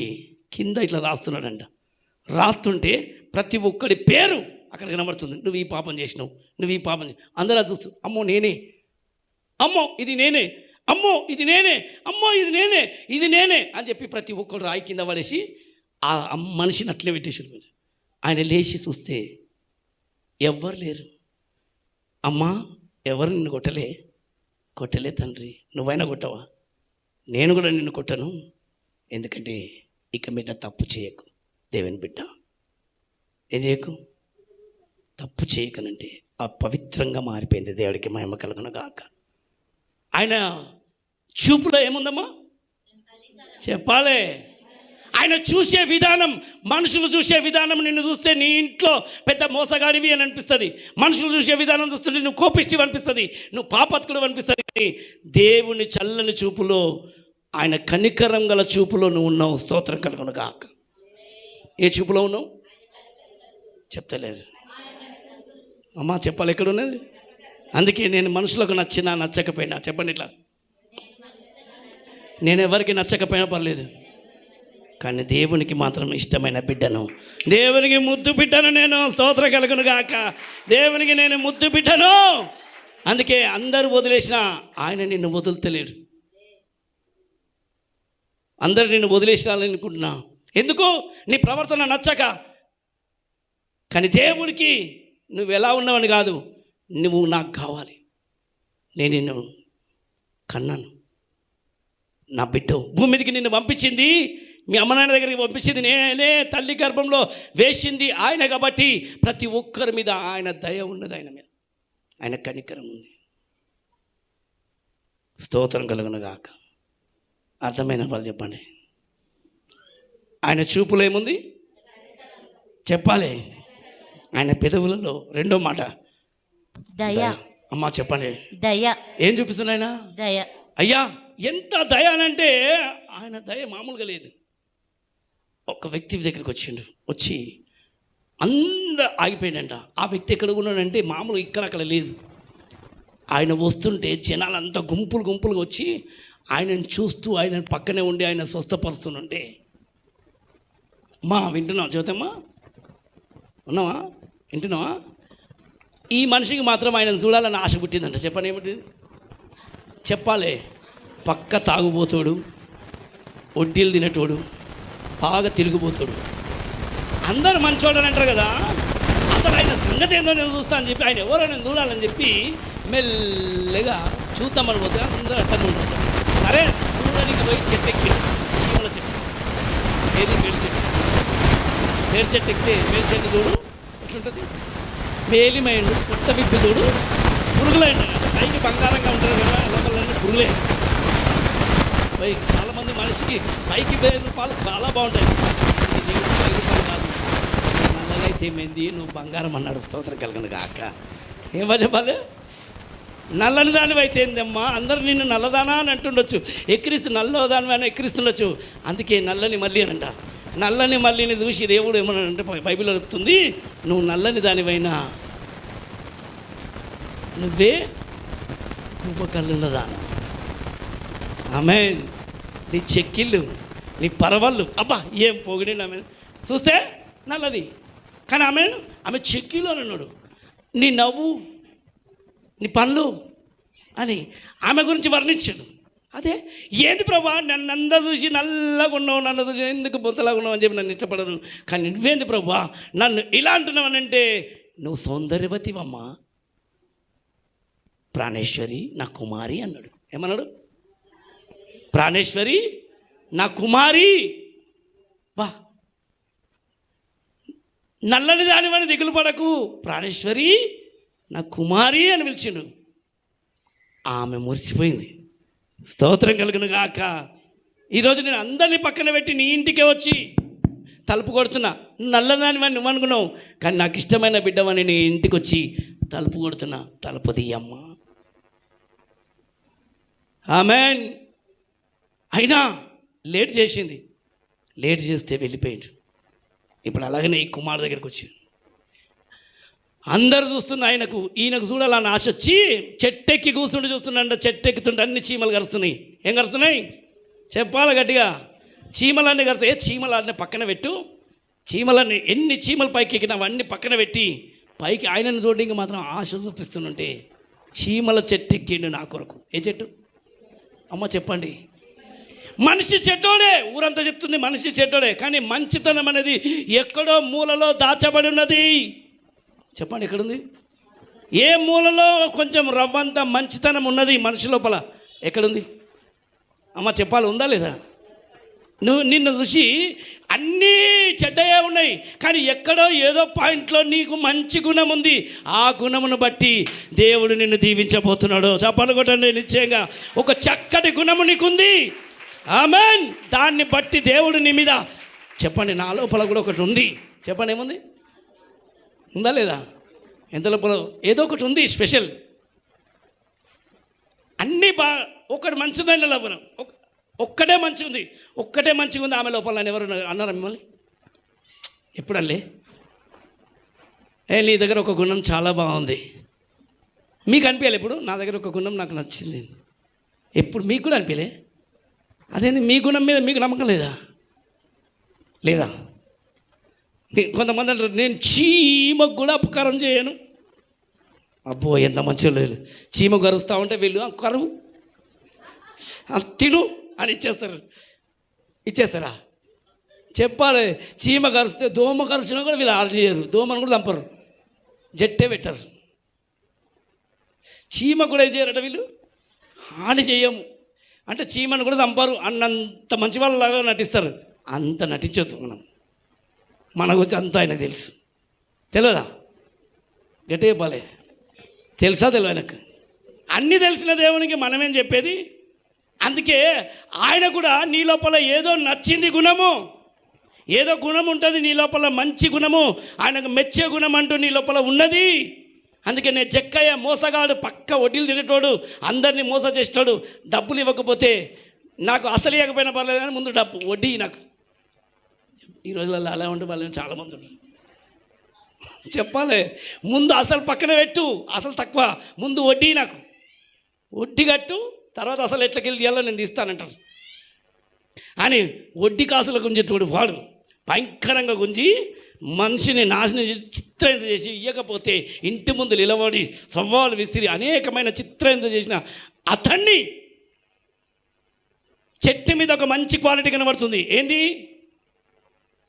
కింద ఇట్లా రాస్తున్నాడంట. రాస్తుంటే ప్రతి ఒక్కడి పేరు అక్కడ కనబడుతుంది. నువ్వు ఈ పాపం చేసినావు, నువ్వు ఈ పాపం అందరూ చూస్తూ అమ్మో నేనే, అమ్మో ఇది నేనే, అమ్మో ఇది నేనే, అమ్మో ఇది నేనే, ఇది నేనే అని చెప్పి ప్రతి ఒక్కడు రాయి కింద పడేసి ఆ మనిషిని అట్లే పెట్టేసాడు. ఆయన లేచి చూస్తే ఎవ్వరు లేరు. అమ్మా ఎవరు నిన్ను కొట్టలే తండ్రి, నువ్వైనా కొట్టవా? నేను కూడా నిన్ను కొట్టను, ఎందుకంటే ఇక మీద తప్పు చేయకు. దేవుని బిడ్డ ఏం చేయకు, తప్పు చేయకనంటే ఆ పవిత్రంగా మారిపోయింది. దేవుడికి మహిమ కలుగును గాక. ఆయన చూపులో ఏముందమ్మా చెప్పాలి. ఆయన చూసే విధానం, మనుషులు చూసే విధానం, నిన్ను చూస్తే నీ ఇంట్లో పెద్ద మోసగాడివి అని అనిపిస్తుంది. మనుషులు చూసే విధానం చూస్తుంటే నువ్వు కోపిష్టివి అనిపిస్తుంది, నువ్వు పాపత్కుడు అనిపిస్తుంది. కానీ దేవుని చల్లని చూపులో, ఆయన కనికరం గల చూపులో నువ్వు ఉన్నావు. స్తోత్రం కలుగును గాక. ఏ చూపులో ఉన్నావు చెప్తలేదు అమ్మా, చెప్పాలి ఎక్కడ ఉన్నది. అందుకే నేను మనుషులకు నచ్చినా నచ్చకపోయినా, చెప్పండి ఇట్లా, నేను ఎవరికి నచ్చకపోయినా పర్లేదు, కానీ దేవునికి మాత్రం ఇష్టమైన బిడ్డను, దేవునికి ముద్దు బిడ్డను నేను. స్తోత్రం కలుగును గాక. దేవునికి నేను ముద్దు బిడ్డను. అందుకే అందరూ వదిలేసినా ఆయన నిన్ను వదులుతలేడు. అందరు నిన్ను వదిలేసినాలని అనుకుంటున్నా, ఎందుకు? నీ ప్రవర్తన నచ్చక. కానీ దేవునికి నువ్వు ఎలా ఉన్నావని కాదు, నువ్వు నాకు కావాలి. నేను నిన్ను కన్నాను, నా బిడ్డ భూమి మీదకి నిన్ను పంపించింది, మీ అమ్మ నాన్న దగ్గరికి పంపించింది నేనే, తల్లి గర్భంలో వేసింది ఆయన. కాబట్టి ప్రతి ఒక్కరి మీద ఆయన దయ ఉన్నది, ఆయన మీద ఆయన కనికరం ఉంది. స్తోత్రం కలుగును గాక. అర్థమైన వాళ్ళు చెప్పండి. ఆయన చూపులో ఏముంది చెప్పాలి. ఆయన పెదవులలో రెండో మాట దయ. అమ్మా చెప్పండి, దయ. ఏం చూపిస్తుంది ఆయన? దయ. అయ్యా ఎంత దయ అనంటే ఆయన దయ మామూలుగా లేదు. ఒక వ్యక్తి దగ్గరికి వచ్చి అందరూ ఆగిపోయాడంట. ఆ వ్యక్తి ఎక్కడ ఉన్నాడంటే మామూలు ఇక్కడ లేదు. ఆయన వస్తుంటే జనాలంతా గుంపులుగా వచ్చి ఆయనను చూస్తూ ఆయన పక్కనే ఉండి ఆయన స్వస్థపరుస్తుంటే, మా వింటున్నావా జ్యోతమ్మా, ఉన్నావా, వింటున్నావా? ఈ మనిషికి మాత్రం ఆయన చూడాలని ఆశ పుట్టిందంట. చెప్పండి ఏమిటి చెప్పాలి. పక్క తాగుబోతాడు, వడ్డీలు తినేటోడు, బాగా తిరిగిపోతాడు. అందరు మంచోడు అని అంటారు కదా, అసలు ఆయన సంగతి ఏందో నేను చూస్తా అని చెప్పి, ఆయన ఎవరో నేను చూడాలని చెప్పి మెల్లగా చూద్దామని పోతే అందరూ అట్టనే ఉంటారు. సరే చూడడానికి పోయి చెట్టు ఎక్కి, చీమల చెట్టు, ఏది మేలు చెట్టు, మేలు చెట్టు ఎక్కితే మేలు చెట్టు చూడు ఎట్లుంటుంది, మేలిమైండు పుట్ట విప్పి చూడు పురుగులైండు. పైకి బంగారంగా ఉంటుంది కదా, లోపలన్నీ పురుగులే. పైకి చాలామంది మనిషికి పైకి 1000 రూపాయలు చాలా బాగుంటాయి, 5 రూపాయలు కాదు. నల్లగైతే ఏమైంది, నువ్వు బంగారం అన్నాడు. స్తోత్రం కలుగును గాక. ఏమో చెప్పాలి, నల్లని దానివి అయితే ఏందమ్మా, అందరూ నిన్ను నల్లదానా అని అంటుండొచ్చు, నల్లదానివి అని ఎక్కిరిస్తుండొచ్చు. అందుకే నల్లని మల్లి అని అంట. నల్లని మల్లిని చూసి దేవుడు ఏమన్నాడంటే, బైబిల్లో చెప్తుంది, నువ్వు నల్లని దానివైనా నువ్వే కుప్పకల్లున్నదాన. ఆమెన్. నీ చెక్కిళ్ళు, నీ పరవళ్ళు, అబ్బా ఏం పొగిడి ఆమె చూస్తే నల్లది, కానీ ఆమె చెక్కిళ్ళు అని అన్నాడు. నీ నవ్వు, నీ పనులు అని ఆమె గురించి వర్ణించాడు. అదే ఏది ప్రభా, నన్ను అందరూ చూసి నల్లగా ఉన్నావు, నన్ను చూసి ఎందుకు బొత్తలాగా ఉన్నావు అని చెప్పి నన్ను ఇష్టపడరు, కానీ నువ్వేంది ప్రభా నన్ను ఇలా అంటున్నావనంటే, నువ్వు సౌందర్యవతివమ్మా, ప్రాణేశ్వరి నా కుమారి అన్నాడు. ఏమన్నాడు? ప్రాణేశ్వరి నా కుమారి. బా, నల్లని దానివని దిగులు పడకు, ప్రాణేశ్వరి నా కుమారి అని పిలిచిండు. ఆమె మురిసిపోయింది. స్తోత్రం కలుగును గాక. ఈరోజు నేను అందరినీ పక్కన పెట్టి నీ ఇంటికే వచ్చి తలుపు కొడుతున్నా. నల్లదానివని నువ్వు అనుకున్నావు, కానీ నాకు ఇష్టమైన బిడ్డవని నీ ఇంటికి వచ్చి తలుపు కొడుతున్నా. తలుపు తీయమ్మా. ఆమెన్. అయినా లేట్ చేసింది, లేట్ చేస్తే వెళ్ళిపోయింది. ఇప్పుడు అలాగనే ఈ కుమారుడు దగ్గరికి వచ్చి అందరు చూస్తున్న ఈయనకు చూడాలని ఆశ వచ్చి చెట్టెక్కి కూర్చుండి చూస్తున్నాడు. చెట్టు ఎక్కుతుంటే అన్ని చీమలు కరుస్తున్నాయి. ఏం కరుస్తున్నాయి చెప్పాలి గట్టిగా, చీమలన్నీ కరుతాయి. చీమలన్నీ పక్కన పెట్టు, చీమలన్నీ ఎన్ని చీమలు పైకి ఎక్కినా అవన్నీ పక్కన పెట్టి పైకి ఆయనను చూడడానికి మాత్రం ఆశ చూపిస్తుంటే చీమల చెట్టు ఎక్కిండు నా కొరకు. ఏ చెట్టు అమ్మ చెప్పండి? మనిషి చెడ్డోడే, ఊరంతా చెప్తుంది మనిషి చెడ్డోడే, కానీ మంచితనం అనేది ఎక్కడో మూలలో దాచబడి ఉన్నది. చెప్పండి ఎక్కడుంది? ఏ మూలలో కొంచెం రవ్వంత మంచితనం ఉన్నది మనిషి లోపల? ఎక్కడుంది? అమ్మ చెప్పాలి, ఉందా లేదా? నిన్ను చూసి అన్నీ చెడ్డయే ఉన్నాయి, కానీ ఎక్కడో ఏదో పాయింట్లో నీకు మంచి గుణం ఉంది. ఆ గుణమును బట్టి దేవుడు నిన్ను దీవించబోతున్నాడు. చెప్పాలి కొట్టండి, నిశ్చయంగా ఒక చక్కటి గుణము నీకుంది. ఆమేన్. దాన్ని బట్టి దేవుడు నీ మీద, చెప్పండి, నా లోపల కూడా ఒకటి ఉంది. చెప్పండి, ఏముంది? ఉందా లేదా? ఎంత లోపల ఏదో ఒకటి ఉంది స్పెషల్. అన్నీ ఒకటి మంచిదైన లోపల ఒక్కటే మంచిగా ఉంది, ఒక్కటే మంచిగా ఉంది ఆమె లోపల అని ఎవరు అన్నారా మిమ్మల్ని ఎప్పుడల్లే? నీ దగ్గర ఒక గుణం చాలా బాగుంది, మీకు అనిపించాలి ఎప్పుడు? నా దగ్గర ఒక గుణం నాకు నచ్చింది, ఎప్పుడు మీకు కూడా అనిపించలే? అదేంది, మీ గుణం మీద మీకు నమ్మకం లేదా? లేదా? కొంతమంది అంటారు, నేను చీమకు కూడా అపకారం చేయను. అబ్బో, ఎంత మంచిగా లేదు. చీమ కరుస్తూ ఉంటే వీళ్ళు కరువు తిను అని ఇచ్చేస్తారా? చెప్పాలి. చీమ కరిస్తే, దోమ కరిచినా కూడా వీళ్ళు ఆర్డర్ చేయరు, దోమను కూడా చంపరు, జట్టే పెట్టరు. చీమ కూడా ఏం చేయరట వీళ్ళు, హాని చేయము అంటే చీమను కూడా చంపరు అన్నంత మంచి వాళ్ళలాగా నటిస్తారు. అంత నటించొద్దు. మన గురించి అంతా ఆయన తెలుసు. తెలియదా? గట్టే చెప్పాలి. తెలుసా? తెలియదు. ఆయనకు అన్నీ తెలిసిన దేవునికి మనమేం చెప్పేది? అందుకే ఆయన కూడా నీ లోపల ఏదో నచ్చింది గుణము, ఏదో గుణం ఉంటుంది నీ లోపల, మంచి గుణము, ఆయనకు మెచ్చే గుణం అంటూ నీ లోపల ఉన్నది. అందుకే నేను జక్కయ్య మోసగాడు, పక్క వడ్డీలు తినేటోడు, అందరినీ మోస చేస్తాడు. డబ్బులు ఇవ్వకపోతే నాకు అసలు ఇవ్వకపోయినా పర్లేదు కానీ ముందు డబ్బు వడ్డీ నాకు. ఈ రోజులలో అలా ఉండే వాళ్ళు చాలామంది ఉన్నారు. చెప్పాలి, ముందు అసలు పక్కన పెట్టు, అసలు తక్కువ, ముందు వడ్డీ నాకు, వడ్డీ కట్టు, తర్వాత అసలు ఎట్లకెళ్ళి తీయాలో నేను తీస్తానంటారు అని వడ్డీ కాసుల గుంజేటోడు వాడు భయంకరంగా గుంజి మనిషిని నాశనం చేసి చిత్రహింస చేసి, ఇవ్వకపోతే ఇంటి ముందు నిలబడి సవాలు విసిరి అనేకమైన చిత్రహింస చేసిన అతన్ని చెట్టు మీద ఒక మంచి క్వాలిటీ కనబడుతుంది. ఏంది?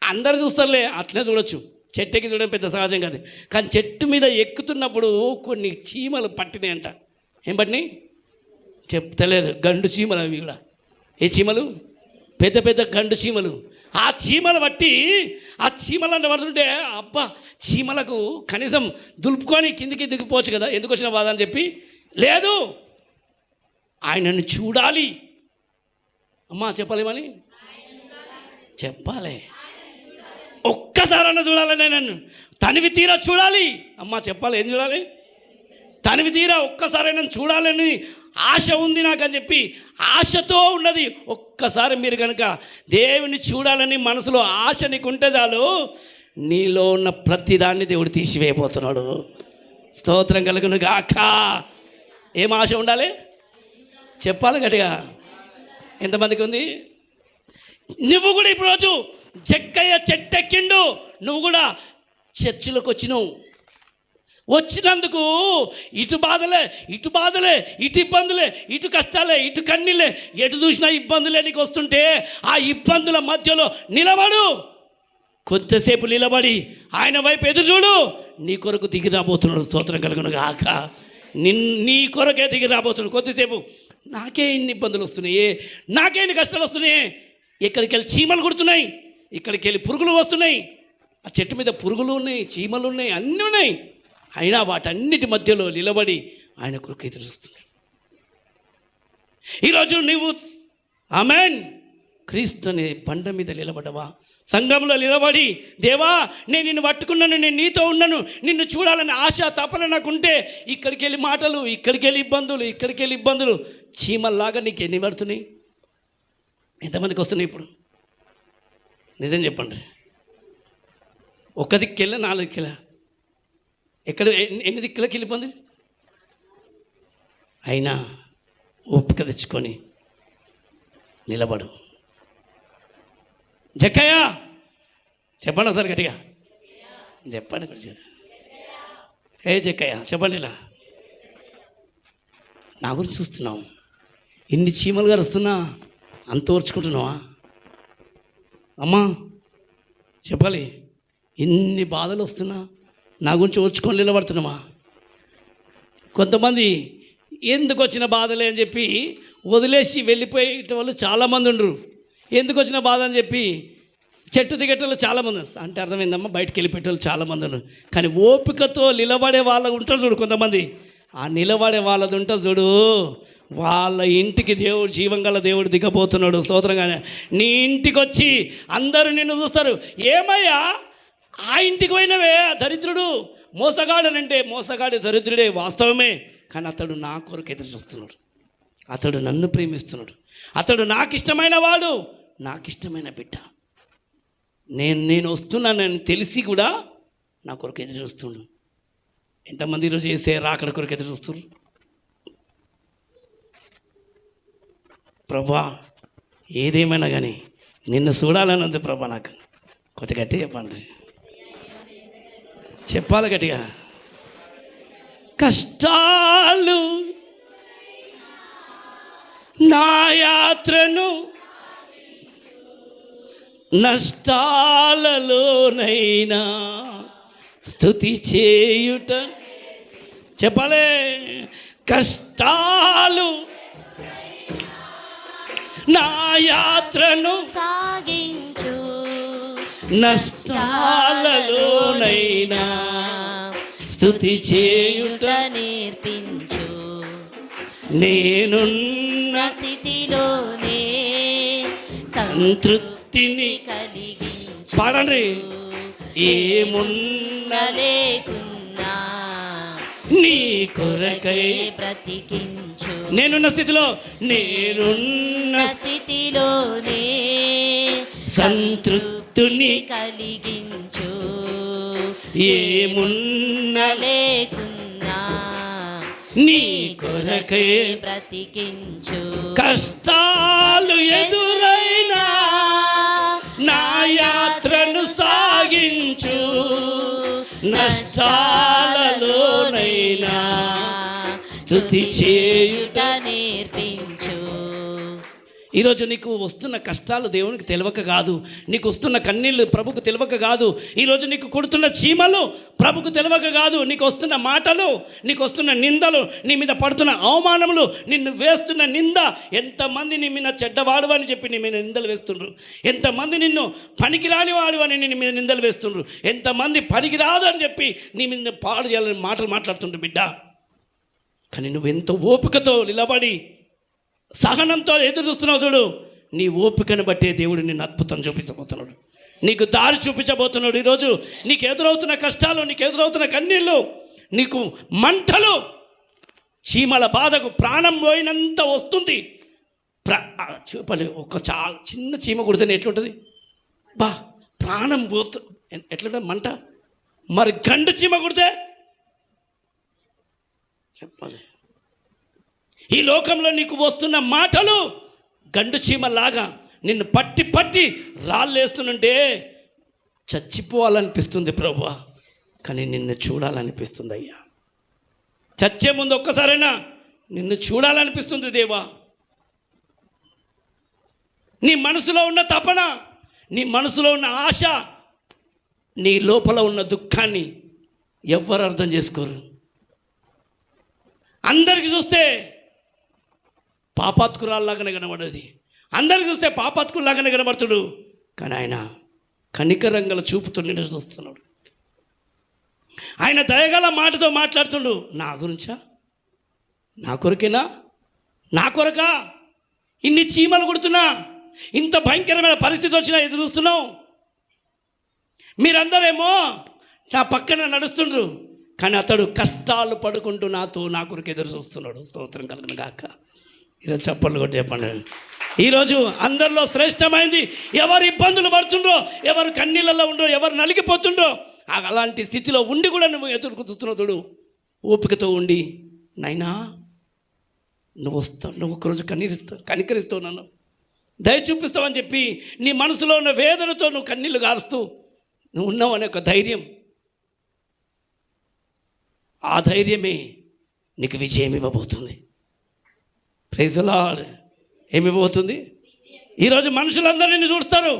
అందరు చూస్తారులే, అట్లనే చూడొచ్చు, చెట్టుకి చూడడం పెద్ద సహజం కాదు. కానీ చెట్టు మీద ఎక్కుతున్నప్పుడు కొన్ని చీమలు పట్టినాయంట. ఏం పట్టినాయి చెప్తలేదు, గండు చీమలు అవి కూడా. ఏ చీమలు? పెద్ద పెద్ద గండు చీమలు. ఆ చీమలు బట్టి, ఆ చీమలు అంటే పడుతుంటే, అబ్బా చీమలకు కనీసం దులుపుకొని కిందికి దిగిపోవచ్చు కదా, ఎందుకు వచ్చిన బాధ అని చెప్పి, లేదు ఆయనను చూడాలి. అమ్మా చెప్పాలేమని చెప్పాలి, ఒక్కసారన్నా చూడాలని, నన్ను తనివి తీరా చూడాలి. అమ్మ చెప్పాలి, ఏం చూడాలి? తనివి తీరా ఒక్కసారైనా చూడాలని ఆశ ఉంది నాకని చెప్పి, ఆశతో ఉన్నది. ఒక్కసారి మీరు కనుక దేవుని చూడాలని మనసులో ఆశ నీకుంటే చాలు, నీలో ఉన్న ప్రతిదాన్ని దేవుడు తీసివేయబోతున్నాడు. స్తోత్రం కలుగును గాక. ఏం ఆశ ఉండాలి? చెప్పాలి గట్టిగా. ఎంతమందికి ఉంది? నువ్వు కూడా ఇప్పుడు రోజు జక్కయ్య చెట్టెక్కిండు, నువ్వు కూడా చర్చిలోకి వచ్చినందుకు ఇటు బాధలే, ఇటు ఇబ్బందులే, ఇటు కష్టాలే, ఇటు కన్నీళ్ళే, ఎటు చూసినా ఇబ్బందులే నీకు వస్తుంటే, ఆ ఇబ్బందుల మధ్యలో నిలబడు. కొద్దిసేపు నిలబడి ఆయన వైపు ఎదురు చూడు. నీ కొరకు దిగి రాబోతున్నాడు. స్తోత్రం కలుగును గాక. నీ కొరకే దిగి రాబోతున్నాడు. కొద్దిసేపు నాకే ఇన్ని ఇబ్బందులు వస్తున్నాయి, నాకే ఇన్ని కష్టాలు వస్తున్నాయి, ఇక్కడికి వెళ్ళి చీమలు కుడుతున్నాయి, ఇక్కడికి వెళ్ళి పురుగులు వస్తున్నాయి, ఆ చెట్టు మీద పురుగులు ఉన్నాయి, చీమలు ఉన్నాయి, అన్నీ ఉన్నాయి. అయినా వాటన్నిటి మధ్యలో నిలబడి ఆయన కొరకు ఎదురు చూస్తున్నాడు. ఈరోజు నీవు ఆమేన్ క్రీస్తు అనే బండ మీద నిలబడవా? సంఘంలో నిలబడి, దేవా నేను నిన్ను పట్టుకున్నాను, నేను నీతో ఉన్నాను, నిన్ను చూడాలని ఆశ తపన నాకుంటే, ఇక్కడికి వెళ్ళి మాటలు, ఇక్కడికి వెళ్ళి ఇబ్బందులు, చీమల్లాగా నీకు ఎన్ని పడుతున్నాయి? ఎంతమందికి వస్తున్నాయి ఇప్పుడు? నిజం చెప్పండి. ఒక్క దిక్కెళ్ళ 4 దిక్కుల, ఎక్కడ ఎన్ని దిక్కులకి వెళ్ళిపోంది? అయినా ఓపిక తెచ్చుకొని నిలబడు. జక్కయ్య చెప్పండి ఒకసారి గట్టిగా చెప్పండి. ఏ జక్కయ్య చెప్పండి. ఇలా నా గురించి చూస్తున్నావు, ఇన్ని చీమలు గారు వస్తున్నా అంత ఓర్చుకుంటున్నావా? అమ్మా చెప్పాలి, ఇన్ని బాధలు వస్తున్నా నా గురించి ఓర్చుకొని నిలబడుతున్నావా? కొంతమంది ఎందుకు వచ్చిన బాధలే అని చెప్పి వదిలేసి వెళ్ళిపోయే వాళ్ళు చాలామంది ఉండరు. ఎందుకు వచ్చిన బాధ అని చెప్పి చెట్టు దిగేటోళ్ళు చాలామంది అంటే అర్థమైందమ్మా, బయటకు వెళ్ళిపెట్టేవాళ్ళు చాలామంది ఉన్నారు. కానీ ఓపికతో నిలబడే వాళ్ళు ఉంటారు చూడు కొంతమంది. ఆ నిలబడే వాళ్ళది ఉంటుంది చూడు, వాళ్ళ ఇంటికి దేవుడు, జీవంగల దేవుడు దిగబోతున్నాడు. స్తోత్రంగానే నీ ఇంటికి వచ్చి అందరూ నిన్ను చూస్తారు. ఏమయ్యా ఆ ఇంటికి పోయినవే, దరిద్రుడు మోసగాడనంటే మోసగాడి దరిద్రుడే వాస్తవమే. కానీ అతడు నా కొరకు ఎదురు చూస్తున్నాడు, అతడు నన్ను ప్రేమిస్తున్నాడు, అతడు నాకు ఇష్టమైన వాడు, నాకు ఇష్టమైన బిడ్డ. నేను వస్తున్నానని తెలిసి కూడా నా కొరకు ఎదురు చూస్తుండు. ఎంతమంది ఈరోజు చేసే రాకడ కొరకు ఎదురు చూస్తున్నారు? ప్రభా ఏదేమైనా కానీ నిన్ను చూడాలని ఉంది ప్రభా. నాకు కొంచెం గట్టిగా చెప్పండి, చెప్పాలి గట్టిగా. కష్టాలు నా యాత్రను నష్టాలలోనైనా స్తుతి చేయుట. చెప్పలే, కష్టాలు నా యాత్రను సాగించు, నష్టాలలోనైనా స్తుతి చేయుట నేర్పించు. నేనున్న స్థితిలోనే సంతృప్తిని కలిగించు. పాడండి. ఏమున్నా లేకున్నా నీ కొరకై బ్రతికించు. నేనున్న స్థితిలో, నేనున్న స్థితిలోనే సంతృప్తిని కలిగించు. ఏమున్నా లేకున్నా నీ కొరకై బ్రతికించు. కష్టాలు ఎదురైనా నా యాత్రను సాగించు, నష్టాలలోనైనా స్తుతి చేయుట నేర్పించు. ఈరోజు నీకు వస్తున్న కష్టాలు దేవునికి తెలియక కాదు, నీకు వస్తున్న కన్నీళ్ళు ప్రభుకు తెలియక కాదు, ఈరోజు నీకు కొడుతున్న చీమలు ప్రభుకు తెలియక కాదు, నీకు వస్తున్న మాటలు, నీకు వస్తున్న నిందలు, నీ మీద పడుతున్న అవమానములు, నిన్ను వేస్తున్న నింద. ఎంతమంది నీ మీద చెడ్డవాడు అని చెప్పి నీ మీద నిందలు వేస్తుండ్రు, ఎంతమంది నిన్ను పనికిరాని వాడు అని నీ మీద నిందలు వేస్తుండ్రు, ఎంతమంది పనికిరాదు అని చెప్పి నీ మీద పాడు చేయాలని మాటలు మాట్లాడుతుండ్రు బిడ్డ. కానీ నువ్వు ఎంతో ఓపికతో నిలబడి సహనంతో ఎదురు చూస్తున్నావు చూడు, నీ ఓపికను బట్టే దేవుడు నిన్ను అద్భుతం చూపించబోతున్నాడు, నీకు దారి చూపించబోతున్నాడు. ఈరోజు నీకు ఎదురవుతున్న కష్టాలు, నీకు ఎదురవుతున్న కన్నీళ్ళు, నీకు మంటలు, చీమల బాధకు ప్రాణం పోయినంత వస్తుంది. చెప్పండి, ఒక చాలా చిన్న చీమ కుడితేనే ఎట్లుంటుంది బా, ప్రాణం పోతు ఎట్లుంటుంది మంట. మరి గండు చీమ కుడితే చెప్పాలి. ఈ లోకంలో నీకు వస్తున్న మాటలు గండు చీమలాగా నిన్ను పట్టి పట్టి రాళ్ళేస్తుంటే చచ్చిపోవాలనిపిస్తుంది ప్రభువా, కానీ నిన్ను చూడాలనిపిస్తుంది అయ్యా. చచ్చే ముందు ఒక్కసారైనా నిన్ను చూడాలనిపిస్తుంది దేవా. నీ మనసులో ఉన్న తపన, నీ మనసులో ఉన్న ఆశ, నీ లోపల ఉన్న దుఃఖాన్ని ఎవ్వరు అర్థం చేసుకోరు. అందరికి చూస్తే పాపాత్కురాల్లాగానే కనబడేది, అందరికి చూస్తే పాపాత్కుల్లాగానే కనబడుతుడు, కానీ ఆయన కనికరంగల చూపుతో నిన్ను చూస్తున్నాడు. ఆయన దయగల మాటతో మాట్లాడుతుండు. నా గురించా, నా కొరకేనా, నా కొరకా ఇన్ని చీమలు కొడుతున్నా, ఇంత భయంకరమైన పరిస్థితి వచ్చినా ఎదురు చూస్తున్నావు. మీరందరేమో నా పక్కన నడుస్తుండ్రు, కానీ అతడు కష్టాలు పడుకుంటూ నా కొరకు ఎదురు చూస్తున్నాడు. స్తోత్రం కలుగును గాక. ఈరోజు చప్పట్లు కొట్టి చెప్పండి. ఈరోజు అందరిలో శ్రేష్టమైంది ఎవరు ఇబ్బందులు పడుతుండ్రో, ఎవరు కన్నీళ్ళలో ఉండో, ఎవరు నలిగిపోతుండ్రో, అలాంటి స్థితిలో ఉండి కూడా నువ్వు ఎదురుకు చూస్తున్నావు చూడు, ఓపికతో ఉండి నైనా నువ్వు వస్తావు, నువ్వు ఒకరోజు కనికరిస్తావు, నన్ను దయ చూపిస్తావని చెప్పి నీ మనసులో ఉన్న వేదనతో నువ్వు కన్నీళ్ళు గారుస్తూ నువ్వు ఉన్నావు అనే ఒక ధైర్యం, ఆ ధైర్యమే నీకు విజయం ఇవ్వబోతుంది. Praise the lord. ఏమివ్వబోతుంది? ఈరోజు మనుషులందరూ నిన్ను చూస్తారు.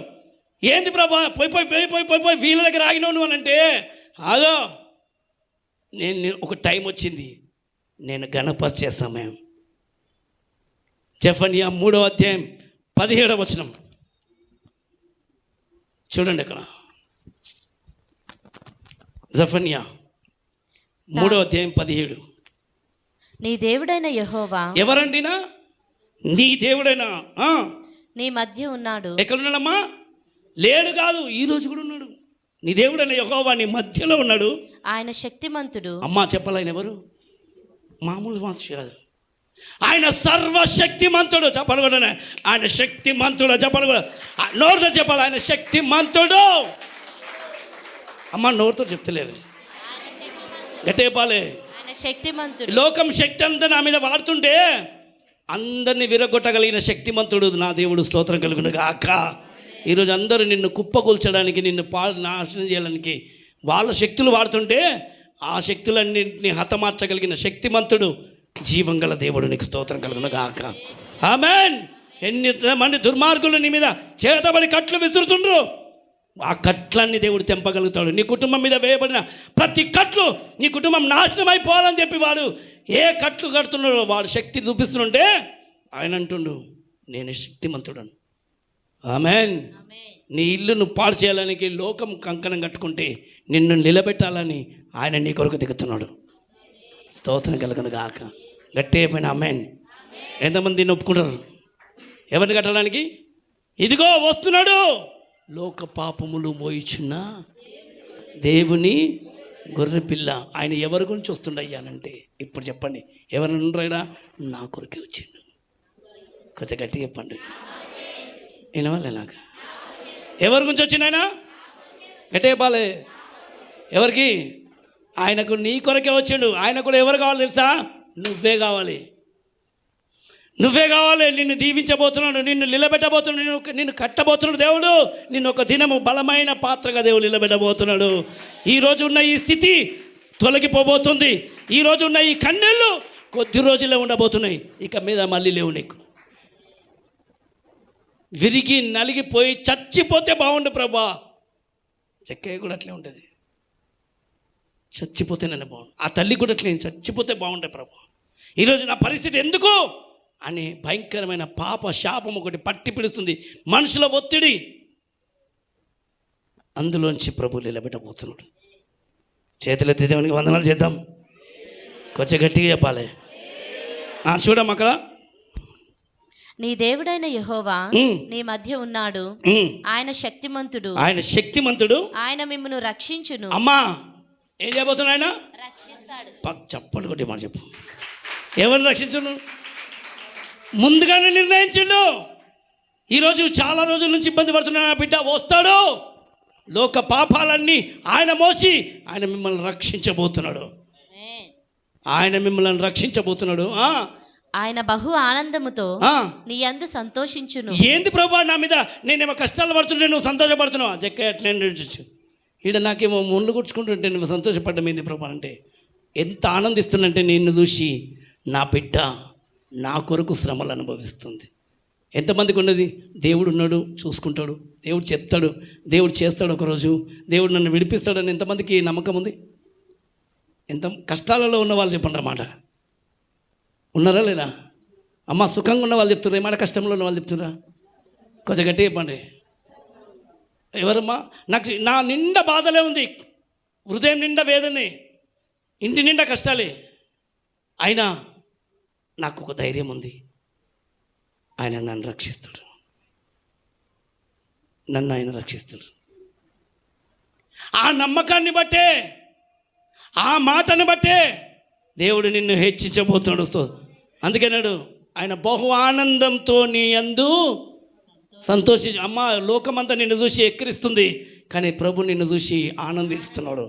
ఏంది ప్రభా పోయి పోయి పోయి పోయి పోయి పోయి వీళ్ళ దగ్గర ఆగినావు నువ్వు అని అంటే, ఆగో నేను ఒక టైం వచ్చింది, నేను గణపరిచే సమయం. జెఫన్యా 3వ అధ్యాయం 17వ వచనం చూడండి. అక్కడ జెఫన్యా 3వ అధ్యాయం 17. నీ దేవుడైన యెహోవా ఎవరండినా? నీ దేవుడైనా నీ మధ్య ఉన్నాడు. ఎక్కడున్నాడమ్మా? లేడు కాదు, ఈ రోజు కూడా ఉన్నాడు. నీ దేవుడైన యెహోవా నీ మధ్యలో ఉన్నాడు. ఆయన శక్తిమంతుడు. అమ్మా చెప్పాలి, ఆయన ఎవరు? మామూలు మనిషి కాదు, ఆయన సర్వశక్తిమంతుడు. చెప్పాలి కూడా, ఆయన శక్తిమంతుడు. చెప్పాలి కూడా, నోరుతో చెప్పాలి, ఆయన శక్తిమంతుడు. అమ్మ నోరుతో చెప్తలేరు, గట్టే చెప్పాలి. ఆయన శక్తిమంతుడు. లోకం శక్తి అంతా నా మీద వాడుతుంటే అందరినీ విరగొట్టగలిగిన శక్తిమంతుడు నా దేవుడు. స్తోత్రం కలుగును గాక. ఈరోజు అందరూ నిన్ను కుప్పకూల్చడానికి, నిన్ను నాశనం చేయడానికి వాళ్ళ శక్తులు వాడుతుంటే ఆ శక్తులన్నింటినీ హతమార్చగలిగిన శక్తిమంతుడు జీవం గల దేవుడు. నీకు స్తోత్రం కలుగును గాక. ఆమేన్. ఎన్ని మంది దుర్మార్గులు నీ మీద చేతబడి కట్లు విసురుతుండ్రు, ఆ కట్లన్నీ దేవుడు తెంపగలుగుతాడు. నీ కుటుంబం మీద వేయబడిన ప్రతి కట్లు నీ కుటుంబం నాశనం అయిపోవాలని చెప్పి వాడు ఏ కట్లు కడుతున్నాడో వాడు శక్తి చూపిస్తుంటే ఆయన అంటుండు, నేను శక్తిమంతుడను. ఆమేన్. నీ ఇల్లును పాడు చేయాలని లోకం కంకణం కట్టుకుంటే నిన్ను నిలబెట్టాలని ఆయన నీ కొరకు దిగుతున్నాడు. స్తోత్రం కలుగును గాక. గట్టి అయిపోయిన ఆమేన్. ఎంతమంది దీన్ని ఒప్పుకుంటారు? ఎవరిని కట్టడానికి? ఇదిగో వస్తున్నాడు, లోక పాపములు మోయిచున్న దేవుని గొర్రె పిల్ల. ఆయన ఎవరి గురించి వస్తుండయ్యానంటే ఇప్పుడు చెప్పండి, ఎవరిని ఉన్నారా? నా కొరకే వచ్చిండు. కొంచెం గట్టి చెప్పండి, వినవాలి నాకు. ఎవరి గురించి వచ్చిండు ఆయన? గట్టి చెప్పాలి. ఎవరికి? ఆయనకు నీ కొరకే వచ్చిండు. ఆయన కూడా ఎవరు కావాలి తెలుసా? నువ్వే కావాలి, నువ్వే కావాలి. నిన్ను దీవించబోతున్నాడు, నిన్ను నిలబెట్టబోతున్నాడు, నిన్ను కట్టబోతున్నాడు దేవుడు. నిన్ను ఒక దినము బలమైన పాత్రగా దేవుడు నిలబెట్టబోతున్నాడు. ఈరోజు ఉన్న ఈ స్థితి తొలగిపోబోతుంది. ఈరోజు ఉన్న ఈ కన్నీళ్ళు కొద్ది రోజులే ఉండబోతున్నాయి, ఇక మీద మళ్ళీ లేవు. నీకు విరిగి నలిగిపోయి చచ్చిపోతే బాగుండు ప్రభా. చెక్కయ్య కూడా అట్లే ఉంటుంది, చచ్చిపోతే నన్ను బాగుండు. ఆ తల్లి కూడా అట్లే, చచ్చిపోతే బాగుండే ప్రభా. ఈరోజు నా పరిస్థితి ఎందుకు అని భయంకరమైన పాప శాపం ఒకటి పట్టి పిడుస్తుంది, మనుషుల ఒత్తిడి. అందులోంచి ప్రభు నిలబెట్టబోతున్నాడు. చేతులెత్తి దేవునికి వందనాలు చేద్దాం. కొంచెం గట్టిగా చెప్పాలి. చూడమ్మ అక్కడ, నీ దేవుడైన యెహోవా నీ మధ్య ఉన్నాడు. ఆయన శక్తిమంతుడు. ఆయన శక్తిమంతుడు. ఆయన మిమ్మును రక్షించును. అమ్మా ఏం చేయబోతున్నాడు? ఆయన రక్షిస్తాడు. చెప్పండి కొట్టి మాట చెప్పు. ఎవరిని రక్షించును? ముందుగానే నిర్ణయించిండు. ఈరోజు చాలా రోజుల నుంచి ఇబ్బంది పడుతున్న నా బిడ్డ వస్తాడు. లోక పాపాలన్నీ ఆయన మోసి ఆయన మిమ్మల్ని రక్షించబోతున్నాడు. ఆయన మిమ్మల్ని రక్షించబోతున్నాడు. ఆయన బహు ఆనందముతో నీ యందు సంతోషించును. ఏంది ప్రభా నా మీద నేనేమో కష్టాలు పడుతుంటే నువ్వు సంతోషపడుతున్నావు? చెక్క ఎట్లా ఈడ నాకేమో ముళ్ళు గుచ్చుకుంటుంటే నువ్వు సంతోషపడ్డం ఏంది ప్రభా అంటే ఎంత ఆనందిస్తున్నంటే నిన్ను చూసి నా బిడ్డ నా కొరకు శ్రమలు అనుభవిస్తుంది. ఎంతమందికి ఉన్నది? దేవుడు ఉన్నాడు, చూసుకుంటాడు, దేవుడు చెప్తాడు, దేవుడు చేస్తాడు, ఒకరోజు దేవుడు నన్ను విడిపిస్తాడని ఎంతమందికి నమ్మకం ఉంది? ఎంత కష్టాలలో ఉన్న వాళ్ళు చెప్పండి అన్నమాట. ఉన్నారా లేరా? అమ్మ సుఖంగా ఉన్న వాళ్ళు చెప్తున్నారు, ఏమైనా కష్టంలో ఉన్న వాళ్ళు చెప్తున్నారా? కొంచెం గట్టి చెప్పండి. ఎవరమ్మా? నాకు నా నిండా బాధలే ఉంది, హృదయం నిండా వేదనే, ఇంటి నిండా కష్టాలే, అయినా నాకు ఒక ధైర్యం ఉంది. ఆయన నన్ను రక్షిస్తాడు, నన్ను ఆయన రక్షిస్తాడు. ఆ నమ్మకాన్ని బట్టే, ఆ మాటను బట్టే దేవుడు నిన్ను హెచ్చించబోతున్నాడు. అందుకన్నాడు ఆయన బహు ఆనందంతో నీ యందు సంతోషించు. అమ్మ లోకమంతా నిన్ను చూసి ఎక్కిరిస్తుంది, కానీ ప్రభు నిన్ను చూసి ఆనందిస్తున్నాడు.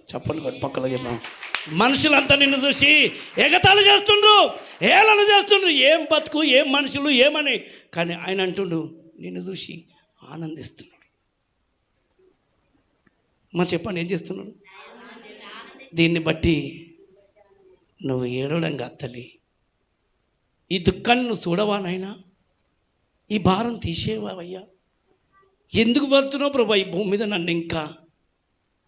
చప్పట్లు కొట్టి పక్కలో చెప్పాను. మనుషులంతా నిన్ను చూసి ఎగతాళి చేస్తుండ్రు, ఏళన చేస్తుండ్రు, ఏం బతుకు, ఏం మనుషులు, ఏమని. కానీ ఆయన అంటుండు నిన్ను చూసి ఆనందిస్తున్నాడు. మా చెప్పండి ఏం చేస్తున్నాడు? దీన్ని బట్టి నువ్వు ఏడవడంగా తల్లి, ఈ దుఃఖాన్ని నువ్వు చూడవా నాయనా? ఈ భారం తీసేవావయ్యా? ఎందుకు పడుతున్నావు ప్రభా ఈ భూమి మీద నన్ను? ఇంకా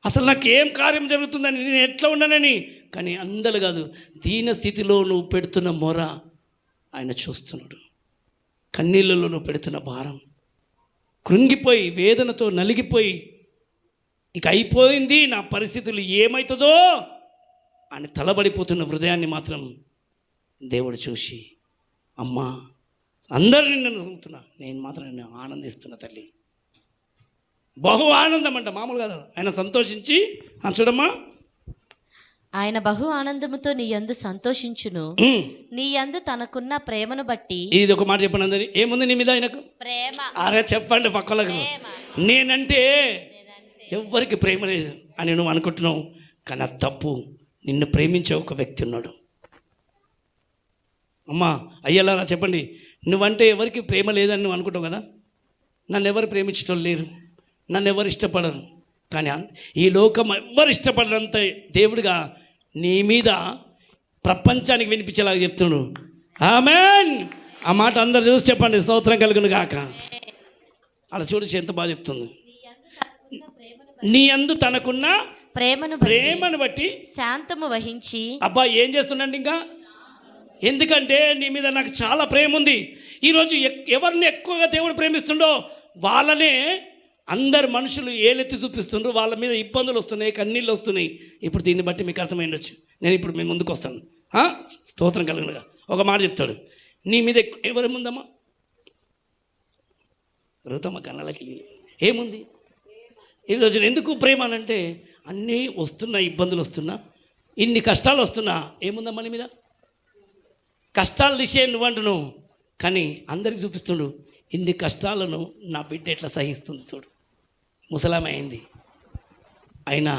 అసలు నాకు ఏం కార్యం జరుగుతుందని, నేను ఎట్లా ఉన్నానని. కానీ అందరు కాదు, దీన స్థితిలో నువ్వు పెడుతున్న మొర ఆయన చూస్తున్నాడు. కన్నీళ్ళలో నువ్వు పెడుతున్న భారం, కృంగిపోయి వేదనతో నలిగిపోయి ఇక అయిపోయింది నా పరిస్థితులు ఏమవుతుందో అని తలబడిపోతున్న హృదయాన్ని మాత్రం దేవుడు చూసి, అమ్మా అందరిని నన్ను నమ్ముతున్నా, నేను మాత్రం నిన్ను ఆనందిస్తున్నా తల్లి. బహు ఆనందం అంట, మామూలు కాదు. ఆయన సంతోషించి చూడమ్మా, ఆయన బహు ఆనందముతో నీ యందు సంతోషించును, నీ యందు తనకున్న ప్రేమను బట్టి. ఇది ఒక మాట చెప్పండి అందరి, ఏముంది నీ మీద ఆయనకు ప్రేమ. అరే చెప్పండి పక్కలకు. నేనంటే ఎవ్వరికి ప్రేమ లేదు అని నువ్వు అనుకుంటున్నావు, కానీ అది తప్పు. నిన్ను ప్రేమించే ఒక వ్యక్తి ఉన్నాడు. అమ్మా అయ్యలారా చెప్పండి, నువ్వంటే ఎవరికి ప్రేమ లేదని నువ్వు అనుకుంటావు కదా. నన్ను ఎవరు ప్రేమించడం లేరు, నన్ను ఎవరు ఇష్టపడరు, కానీ ఈ లోకం ఎవరు ఇష్టపడరంత దేవుడిగా నీ మీద ప్రపంచానికి వినిపించేలాగా చెప్తున్నాడు. ఆమేన్. ఆ మాట అందరు చూసి చెప్పండి, స్తోత్రం కలుగును గాక. అలా చూసి ఎంత బాగా చెప్తుంది. నీ యందు తనకున్న ప్రేమను బట్టి శాంతము వహించి. అబ్బా ఏం చేస్తున్నాండి ఇంకా, ఎందుకంటే నీ మీద నాకు చాలా ప్రేమ ఉంది. ఈరోజు ఎవరిని ఎక్కువగా దేవుడు ప్రేమిస్తుండో వాళ్ళనే అందరు మనుషులు ఏలెత్తి చూపిస్తుండ్రు. వాళ్ళ మీద ఇబ్బందులు వస్తున్నాయి, కన్నీళ్ళు వస్తున్నాయి. ఇప్పుడు దీన్ని బట్టి మీకు అర్థమైండొచ్చు. నేను ఇప్పుడు మీ ముందుకు వస్తాను. స్తోత్రం కలుగునుగా. ఒక మాట చెప్తాడు, నీ మీద ఎవరి ముందమ్మా రుతమ్మ కన్నలకి ఏముంది ఈరోజు. ఎందుకు ప్రేమ అనంటే అన్నీ వస్తున్నా, ఇబ్బందులు వస్తున్నా, ఇన్ని కష్టాలు వస్తున్నా, ఏముందమ్మా నీ మీద. కష్టాలు తీసే నువ్వంటున్నావు, కానీ అందరికి చూపిస్తుండు ఇన్ని కష్టాలను నా బిడ్డ ఎట్లా సహిస్తుంది చూడు. ముసలామె అయింది, అయినా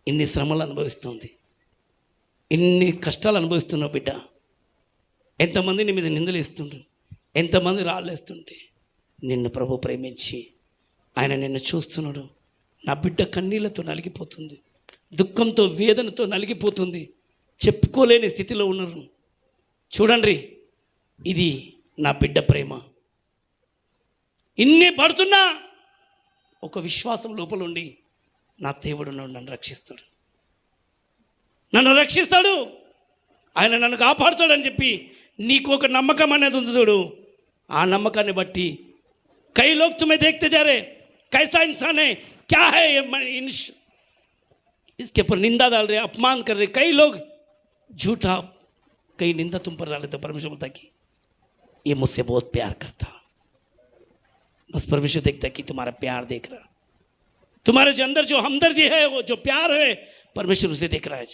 ఇన్ని శ్రమలు అనుభవిస్తుంది, ఇన్ని కష్టాలు అనుభవిస్తున్నావు బిడ్డ. ఎంతమంది నీ మీద నిందలు ఇస్తుండ్రు, ఎంతమంది రాళ్ళు వేస్తుంటే నిన్ను ప్రభు ప్రేమించి ఆయన నిన్ను చూస్తున్నాడు. నా బిడ్డ కన్నీళ్లతో నలిగిపోతుంది, దుఃఖంతో వేదనతో నలిగిపోతుంది, చెప్పుకోలేని స్థితిలో ఉన్నారు. చూడండి, ఇది నా బిడ్డ ప్రేమ. ఇన్ని పడుతున్నా ఒక విశ్వాసం లోపల ఉండి నా దేవుడు నన్ను రక్షిస్తాడు, నన్ను రక్షిస్తాడు, ఆయన నన్ను కాపాడుతాడని చెప్పి నీకు ఒక నమ్మకం అనేది ఉంది చూడు. ఆ నమ్మకాన్ని బట్టి కై లోగ్ తుమ్హే దేఖ్తే जा रहे कैसा इंसान है, क्या है इसके ऊपर निंदा डाल रहे, अपमान कर रहे. कई लोग झूठा कई निंदा तुम पर डाले तो परमेश्वर बोलता कि ये मुझसे बहुत प्यार करता. बस परमेश्वर देखता कि तुम्हारा प्यार देख रहा, तुम्हारे जो अंदर जो हमदर्दी है, वो जो प्यार है, परमेश्वर उसे देख रहा है.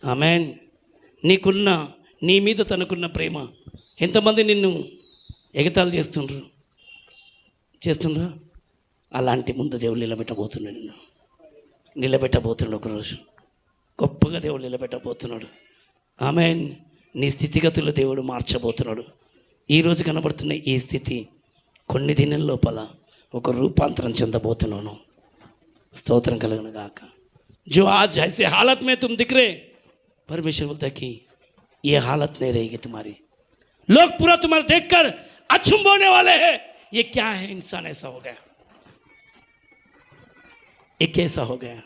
ఆమేన్. నీకున్న నీ మీద తనకున్న ప్రేమ. ఎంతమంది నిన్ను ఎగతాళి చేస్తుండ్రా, అలాంటి ముందు దేవుడు నిలబెట్టబోతున్నాడు, నిన్ను నిలబెట్టబోతున్నాడు. ఒకరోజు గొప్పగా దేవుడు నిలబెట్టబోతున్నాడు. ఆమేన్. నీ స్థితిగతులు దేవుడు మార్చబోతున్నాడు. ఈరోజు కనబడుతున్న ఈ స్థితి కొన్ని దినాల లోపల ఒక రూపాంతరం చెందబోతున్నాను. స్తోత్రం కలుగును గాక. जो आज ऐसे हालत में तुम दिख रहे, परमेश्वर बोलता है कि ये हालत नहीं रहेगी तुम्हारी. लोग पूरा तुम्हारा देखकर अचंभ होने वाले हैं, ये क्या है, इंसान ऐसा हो गया, ये कैसा हो गया.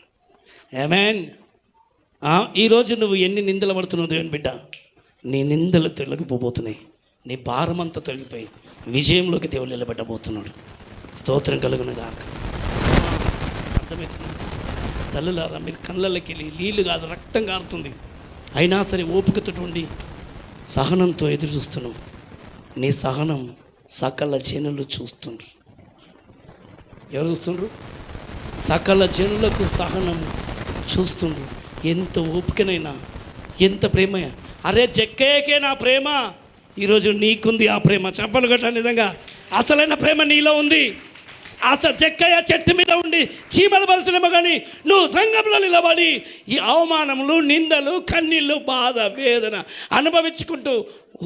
ఆమేన్. ఈరోజు నువ్వు ఎన్ని నిందలు పడుతున్నావు దేవుని బిడ్డ, నీ నిందలు తొలగిపోబోతున్నాయి, నీ భారం అంతా తొలగిపోయి విజయంలోకి దేవుడు నిలబెట్టబోతున్నాడు. స్తోత్రం కలుగును గాక. అర్థమవుతుంది తల్లులారా, మీరు కళ్ళకి నీళ్ళు కాదు రక్తం కారుతుంది, అయినా సరే ఓపికతో ఉండి సహనంతో ఎదురు చూస్తున్నావు. నీ సహనం సకల జనులు చూస్తుండ్రు. ఎవరు చూస్తుండ్రు? సకల జనులకు సహనం చూస్తుండ్రు. ఎంత ఓపికనైనా, ఎంత ప్రేమ. అరే జక్కయ్యకే నా ప్రేమ, ఈరోజు నీకుంది ఆ ప్రేమ. చెప్పలు గట్ట నిజంగా అసలైన ప్రేమ నీలో ఉంది. అసలు జక్కయ్య చెట్టు మీద ఉండి చీమలు పరిశ్రమ కానీ నువ్వు సంఘంలో నిలబడి ఈ అవమానములు, నిందలు, కన్నీళ్ళు, బాధ, వేదన అనుభవించుకుంటూ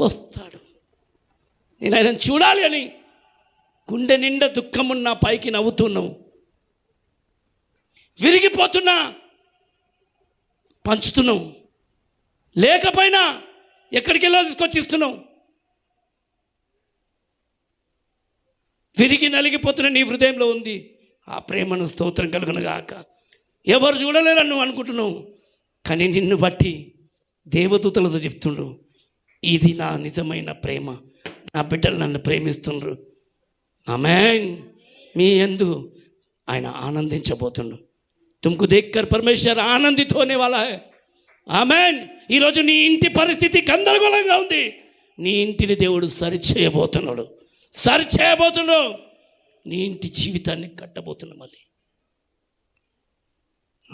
వస్తాడు. నేను ఆయన చూడాలి అని గుండె నిండా దుఃఖమున్నా పైకి నవ్వుతున్నావు, విరిగిపోతున్నా పంచుతున్నావు, లేకపోయినా ఎక్కడికి వెళ్ళో తీసుకొచ్చి ఇస్తున్నావు. విరిగి నలిగిపోతున్న నీ హృదయంలో ఉంది ఆ ప్రేమను. స్తోత్రం కలుగును గాక. ఎవరు చూడలేరని నువ్వు అనుకుంటున్నావు, కానీ నిన్ను బట్టి దేవదూతలతో చెప్తుండ్రు, ఇది నా నిజమైన ప్రేమ, నా బిడ్డలు నన్ను ప్రేమిస్తున్నారు. ఆమేన్. మీ యందు ఆయన ఆనందించబోతుండు. తుమ్కు దేక్కర్ పరమేశ్వర్ ఆనందిత్ హోనే వాలా హై. ఆమేన్. ఈరోజు నీ ఇంటి పరిస్థితి గందరగోళంగా ఉంది. నీ ఇంటిని దేవుడు సరిచేయబోతున్నాడు. నీ ఇంటి జీవితాన్ని కట్టబోతున్నాడు మళ్ళీ.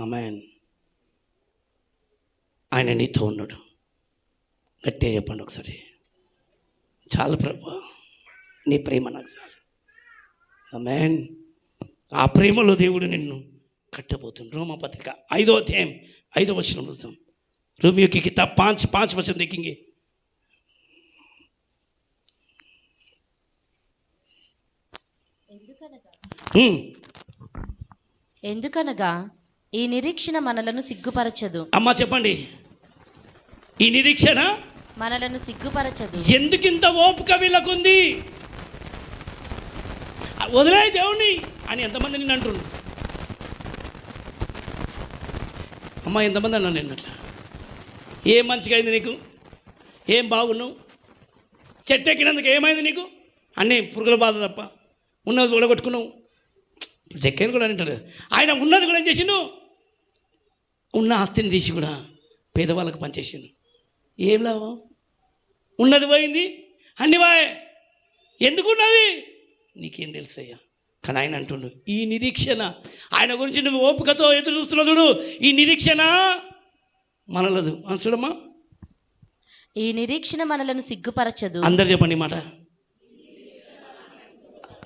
ఆమేన్. ఆయన నీతో ఉన్నాడు. గట్టిగా చెప్పండి ఒకసారి, చాలు ప్రభువా, నీ ప్రేమ నాకు చాలు. ఆమేన్. ఆ ప్రేమలో దేవుడు నిన్ను కట్టబోతుంది. రోమపత్రిక 5వ అధ్యాయం 5వ వచనం చూద్దాం. रोमियो की किताब 5 वचन देखेंगे. ఎందుకనగా ఈ నిరీక్షణ మనలను సిగ్గుపరచదు. అమ్మా చెప్పండి, ఈ నిరీక్షణ మనలను సిగ్గుపరచదు. ఎందుకింత ఓపిక వీళ్ళకుంది? వదిలేయ్ దేవుణ్ణి అని ఎంతమంది నిన్ను అంటున్నారు? అమ్మా ఎంతమంది అన్నా నిన్నట్లా? ఏం మంచిగా అయింది నీకు? ఏం బాగున్నావు? చెట్టు ఎక్కినందుకు ఏమైంది నీకు? అన్నీ పురుగుల బాధ తప్ప. ఉన్నది కూడా కొట్టుకున్నావు. ఇప్పుడు చెక్కని కూడా అంటాడు. ఆయన ఉన్నది కూడా ఏం చేసిండు? ఉన్న ఆస్తిని తీసి కూడా పేదవాళ్ళకు పనిచేసిండు. ఏం లాభం? ఉన్నది పోయింది, అన్ని వాయే. ఎందుకున్నది నీకేం తెలుసయ్యా? కానీ ఆయన అంటుండు, ఈ నిరీక్షణ, ఆయన గురించి నువ్వు ఓపికతో ఎదురు చూస్తున్నావు చూడు, ఈ నిరీక్షణ మనలదు. చూడమ్మా, ఈ నిరీక్షణ మనలను సిగ్గుపరచదు. అందరు చెప్పండి మాట,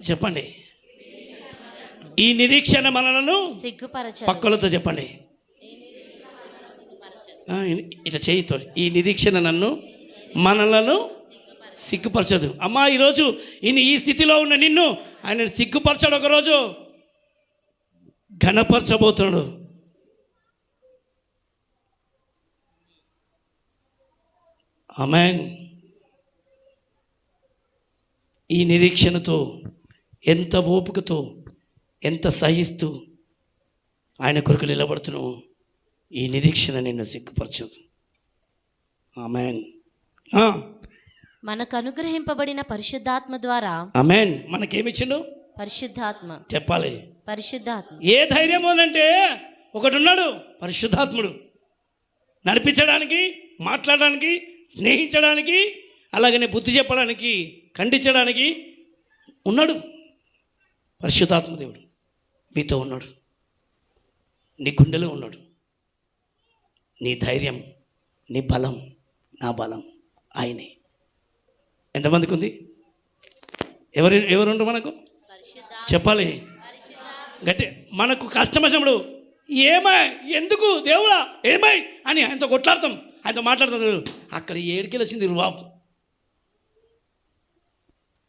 చెప్పండి. ఈ నిరీక్షణ మనలను సిగ్గుపరచదు. పక్కలతో చెప్పండి, ఇట్లా చేయితో. ఈ నిరీక్షణ మనలను సిగ్గుపరచదు. అమ్మా ఈరోజు ఈ స్థితిలో ఉన్న నిన్ను ఆయన సిగ్గుపరచడు, ఒకరోజు ఘనపరచబోతున్నాడు. ఆమేన్. ఈ నిరీక్షణతో, ఎంత ఓపికతో, ఎంత సహిస్తూ ఆయన కొరకు నిలబడుతున్నావు, ఈ నిరీక్షణ నిన్ను సిగ్గుపరచదు. ఆమేన్. మనకు అనుగ్రహింపబడిన పరిశుద్ధాత్మ ద్వారా. ఆమేన్. మనకేమిచ్చిండు? పరిశుద్ధాత్మ. చెప్పాలి, పరిశుద్ధాత్మ. ఏ ధైర్యం అంటే ఒకడు ఉన్నాడు, పరిశుద్ధాత్ముడు. నడిపించడానికి, మాట్లాడడానికి, స్నేహించడానికి, అలాగనే బుద్ధి చెప్పడానికి, ఖండించడానికి ఉన్నాడు. పరిశుద్ధాత్మ దేవుడు మీతో ఉన్నాడు, నీ గుండెలో ఉన్నాడు. నీ ధైర్యం, నీ బలం, నా బలం ఆయనే. ఎంతమందికి ఉంది? ఎవరుండ్రు మనకు? చెప్పాలి గట్టి. మనకు కష్టం వచ్చినప్పుడు ఏమై, ఎందుకు దేవుడా ఏమై అని ఆయనతో కొట్లాడతాం, ఆయనతో మాట్లాడతాం. అక్కడ ఏడుకెళ్ళి వచ్చింది బాబు.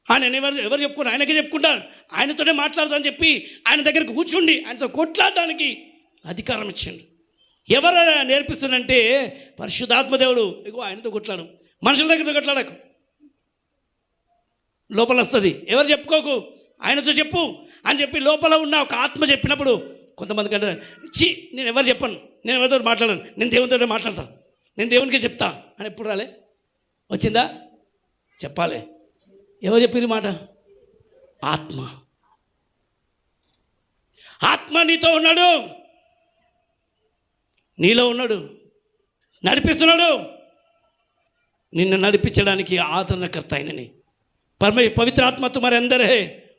ఆయన ఎవరు చెప్పుకున్నారు? ఆయనకే చెప్పుకుంటాను, ఆయనతోనే మాట్లాడతానని చెప్పి ఆయన దగ్గరికి కూర్చుండి ఆయనతో కొట్లాడడానికి అధికారం ఇచ్చిండు. ఎవరు నేర్పిస్తుందంటే పరిశుద్ధాత్మదేవుడు. ఇగో ఆయనతో కొట్లాడు, మనుషుల దగ్గరతో కొట్లాడకు, లోపల వస్తుంది. ఎవరు చెప్పుకోకు, ఆయనతో చెప్పు అని చెప్పి లోపల ఉన్న ఒక ఆత్మ చెప్పినప్పుడు కొంతమంది కంటే నేను ఎవరు చెప్పను, నేను ఎవరితో మాట్లాడను, నేను దేవునితో మాట్లాడతాను, నేను దేవునికే చెప్తా అని ఎప్పుడు రాలే? వచ్చిందా? చెప్పాలి. ఎవరు చెప్పిన మాట? ఆత్మ. ఆత్మ నీతో ఉన్నాడు, నీలో ఉన్నాడు, నడిపిస్తున్నాడు. నిన్ను నడిపించడానికి ఆదరణకర్త ఆయనని. पवित्र आत्मा तुम्हारे अंदर है,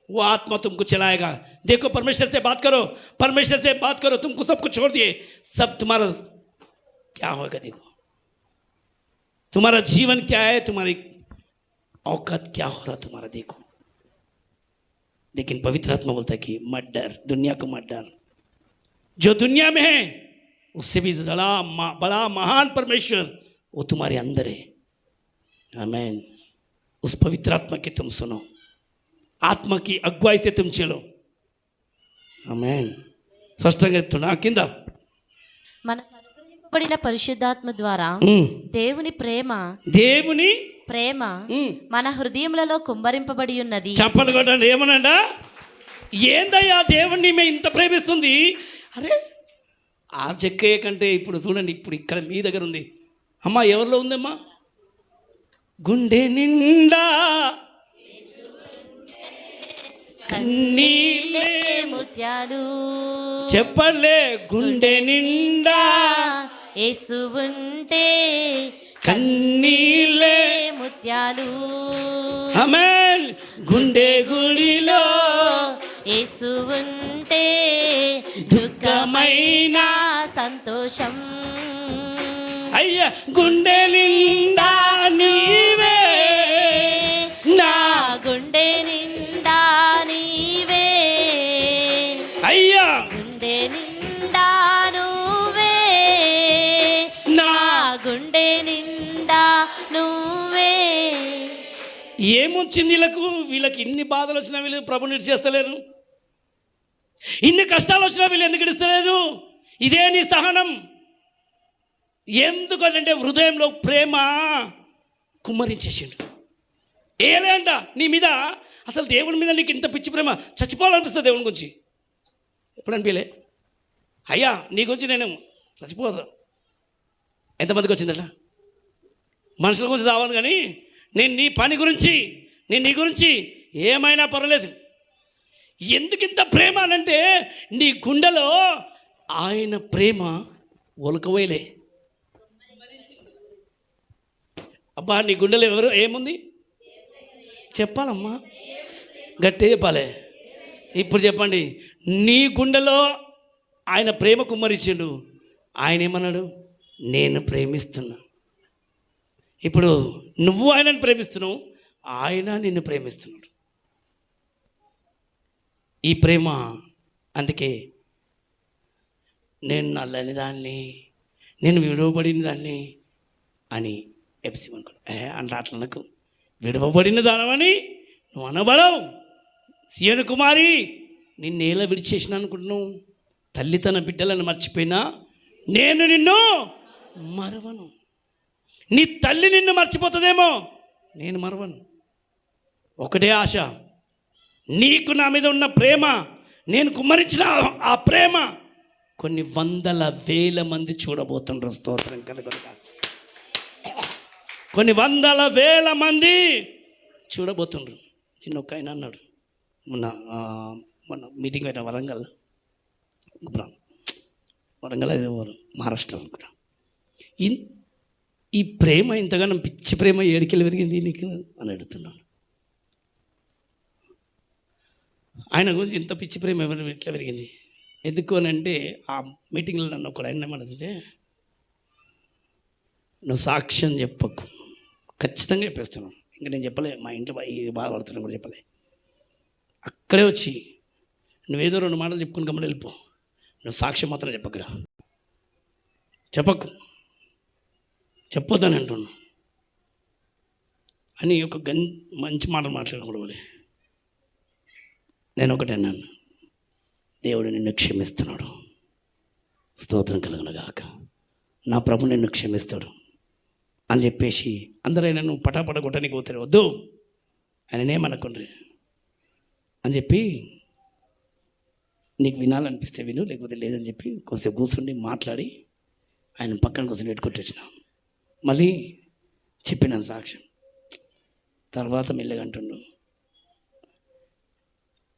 वो आत्मा तुमको चलाएगा. देखो परमेश्वर से बात करो, परमेश्वर से बात करो. तुमको सब कुछ छोड़ दिए, सब तुम्हारा क्या होगा? देखो तुम्हारा जीवन क्या है, तुम्हारी औकात क्या हो रहा तुम्हारा, देखो. लेकिन पवित्र आत्मा बोलता है कि मत डर, दुनिया को मत डर. जो दुनिया में है उससे भी बड़ा महान परमेश्वर वो तुम्हारे अंदर है. आमीन. उस पवित्र आत्मा की तुम सुनो, आत्मा की अगुवाई से तुम चलो. आमीन. స్పష్టంగా చెప్తున్నా కింద. మనకు అనుగ్రహింపబడిన పరిశుద్ధాత్మ ద్వారా దేవుని ప్రేమ మన హృదయములలో కుమ్మరింపబడి ఉన్నది. చెప్పండి కొట్టండి. ఏమనండా? ఏందయ్యా దేవుణ్ణి మేము ఇంత ప్రేమిస్తుంది? అరే ఆ చెక్కయ్య కంటే ఇప్పుడు చూడండి, ఇప్పుడు ఇక్కడ మీ దగ్గర ఉంది. అమ్మా ఎవరిలో ఉందమ్మా? గుండె నిండా కన్నీళ్ళే ముత్యాలు చెప్పలే గుండె నిండా యేసు ఉంటే కన్నీళ్ళే ముత్యాలు ఆమేన్ గుండె గుడిలో యేసు ఉంటే దుఃఖమైన సంతోషం అయ్యా గుండె నిండా నీవే నా గుండె నిండా నీవే అయ్యా గుండె నిండా నువ్వే నా గుండె నిండా నువ్వే. ఏమొచ్చింది వీళ్ళకి ఇన్ని బాధలు వచ్చినా వీళ్ళు ప్రభుని ఇడిచేస్తలేరు, ఇన్ని కష్టాలు వచ్చినా వీళ్ళు ఎందుకు ఇడిస్తలేరు? ఇదే నీ సహనం. ఎందుకంటే హృదయంలో ప్రేమ కుమ్మరించేసిండు. ఏలేంట నీ మీద అసలు దేవుని మీద నీకు ఇంత పిచ్చి ప్రేమ చచ్చిపోవాలనిపిస్తుంది దేవుని గురించి. ఎప్పుడు అనిపించలే? అయ్యా నీ గురించి నేను చచ్చిపోదా? ఎంతమందికి వచ్చిందట? మనుషుల గురించి రావాలి, కానీ నేను నీ పని గురించి, నేను నీ గురించి ఏమైనా పర్వాలేదు. ఎందుకు ఇంత ప్రేమ అనంటే నీ గుండెలో ఆయన ప్రేమ ఒలకవేలే. అబ్బా నీ గుండెలో ఎవరు ఏముంది చెప్పాలమ్మా, గట్టిగా చెప్పాలి. ఇప్పుడు చెప్పండి, నీ గుండెలో ఆయన ప్రేమ కుమ్మరించిండు. ఆయన ఏమన్నాడు? నేను ప్రేమిస్తున్నా. ఇప్పుడు నువ్వు ఆయనను ప్రేమిస్తున్నావు, ఆయన నిన్ను ప్రేమిస్తున్నాడు. ఈ ప్రేమ అందుకే నేను నల్లని దాన్ని, నేను విడవబడిన దాన్ని అని ఎప్సిమనుకో అంటే అట్లా నాకు విడవబడిన దానమని నువ్వు అనబడవు. సీయోను కుమారి నిన్నేలా విడిచేసిన అనుకుంటున్నావు? తల్లి తన బిడ్డలను మర్చిపోయినా నేను నిన్ను మరవను. నీ తల్లి నిన్ను మర్చిపోతుందేమో, నేను మరవను. ఒకటే ఆశ, నీకు నా మీద ఉన్న ప్రేమ, నేను కుమ్మరించిన ఆ ప్రేమ కొన్ని వందల వేల మంది చూడబోతుండ్రు. స్తోత్రం కలుగునుగాక. కొన్ని వందల వేల మంది చూడబోతుండ్రు. నిన్న ఒక ఆయన అన్నాడు, మొన్న మీటింగ్ అయిన వరంగల్ మహారాష్ట్ర అనుకుంటా, ఈ ప్రేమ ఇంతగానో పిచ్చి ప్రేమ ఏడికెళ్ళి పెరిగింది నీకు అని అడుగుతున్నాను. ఆయన గురించి ఇంత పిచ్చి ప్రేమ ఎవరు ఎట్లా పెరిగింది? ఎందుకు అని అంటే ఆ మీటింగ్లో నన్ను ఒక ఆయన ఏమన్నదంటే, నువ్వు సాక్ష్యం చెప్పకు, ఖచ్చితంగా చెప్పేస్తున్నాను. ఇంకా నేను చెప్పలే, మా ఇంట్లో బాధపడుతున్నాను కూడా చెప్పలే. అక్కడే వచ్చి నువ్వేదో 2 మాటలు చెప్పుకుని గమ్మని వెళ్ళిపో, నువ్వు సాక్ష్యం మాత్రం చెప్పకురా, చెప్పకు, చెప్పొద్దని అంటున్నా అని ఒక మంచి మాటలు మాట్లాడకూడదు. నేను ఒకటే అన్నాను, దేవుడు నిన్ను క్షమిస్తున్నాడు. స్తోత్రం కలుగునుగాక. నా ప్రభు నిన్ను క్షమిస్తాడు అని చెప్పేసి అందరూ ఆయనను పటాపట కొట్టడానికి పోతారు. వద్దు, ఆయననేమనుకోండి అని చెప్పి, నీకు వినాలనిపిస్తే విను, లేకపోతే లేదని చెప్పి కొంచెం కూర్చుండి మాట్లాడి ఆయన పక్కన కూర్చొని పెట్టుకొట్టేసిన. మళ్ళీ చెప్పినాను సాక్ష్యం. తర్వాత మెల్లగా అంటుండు,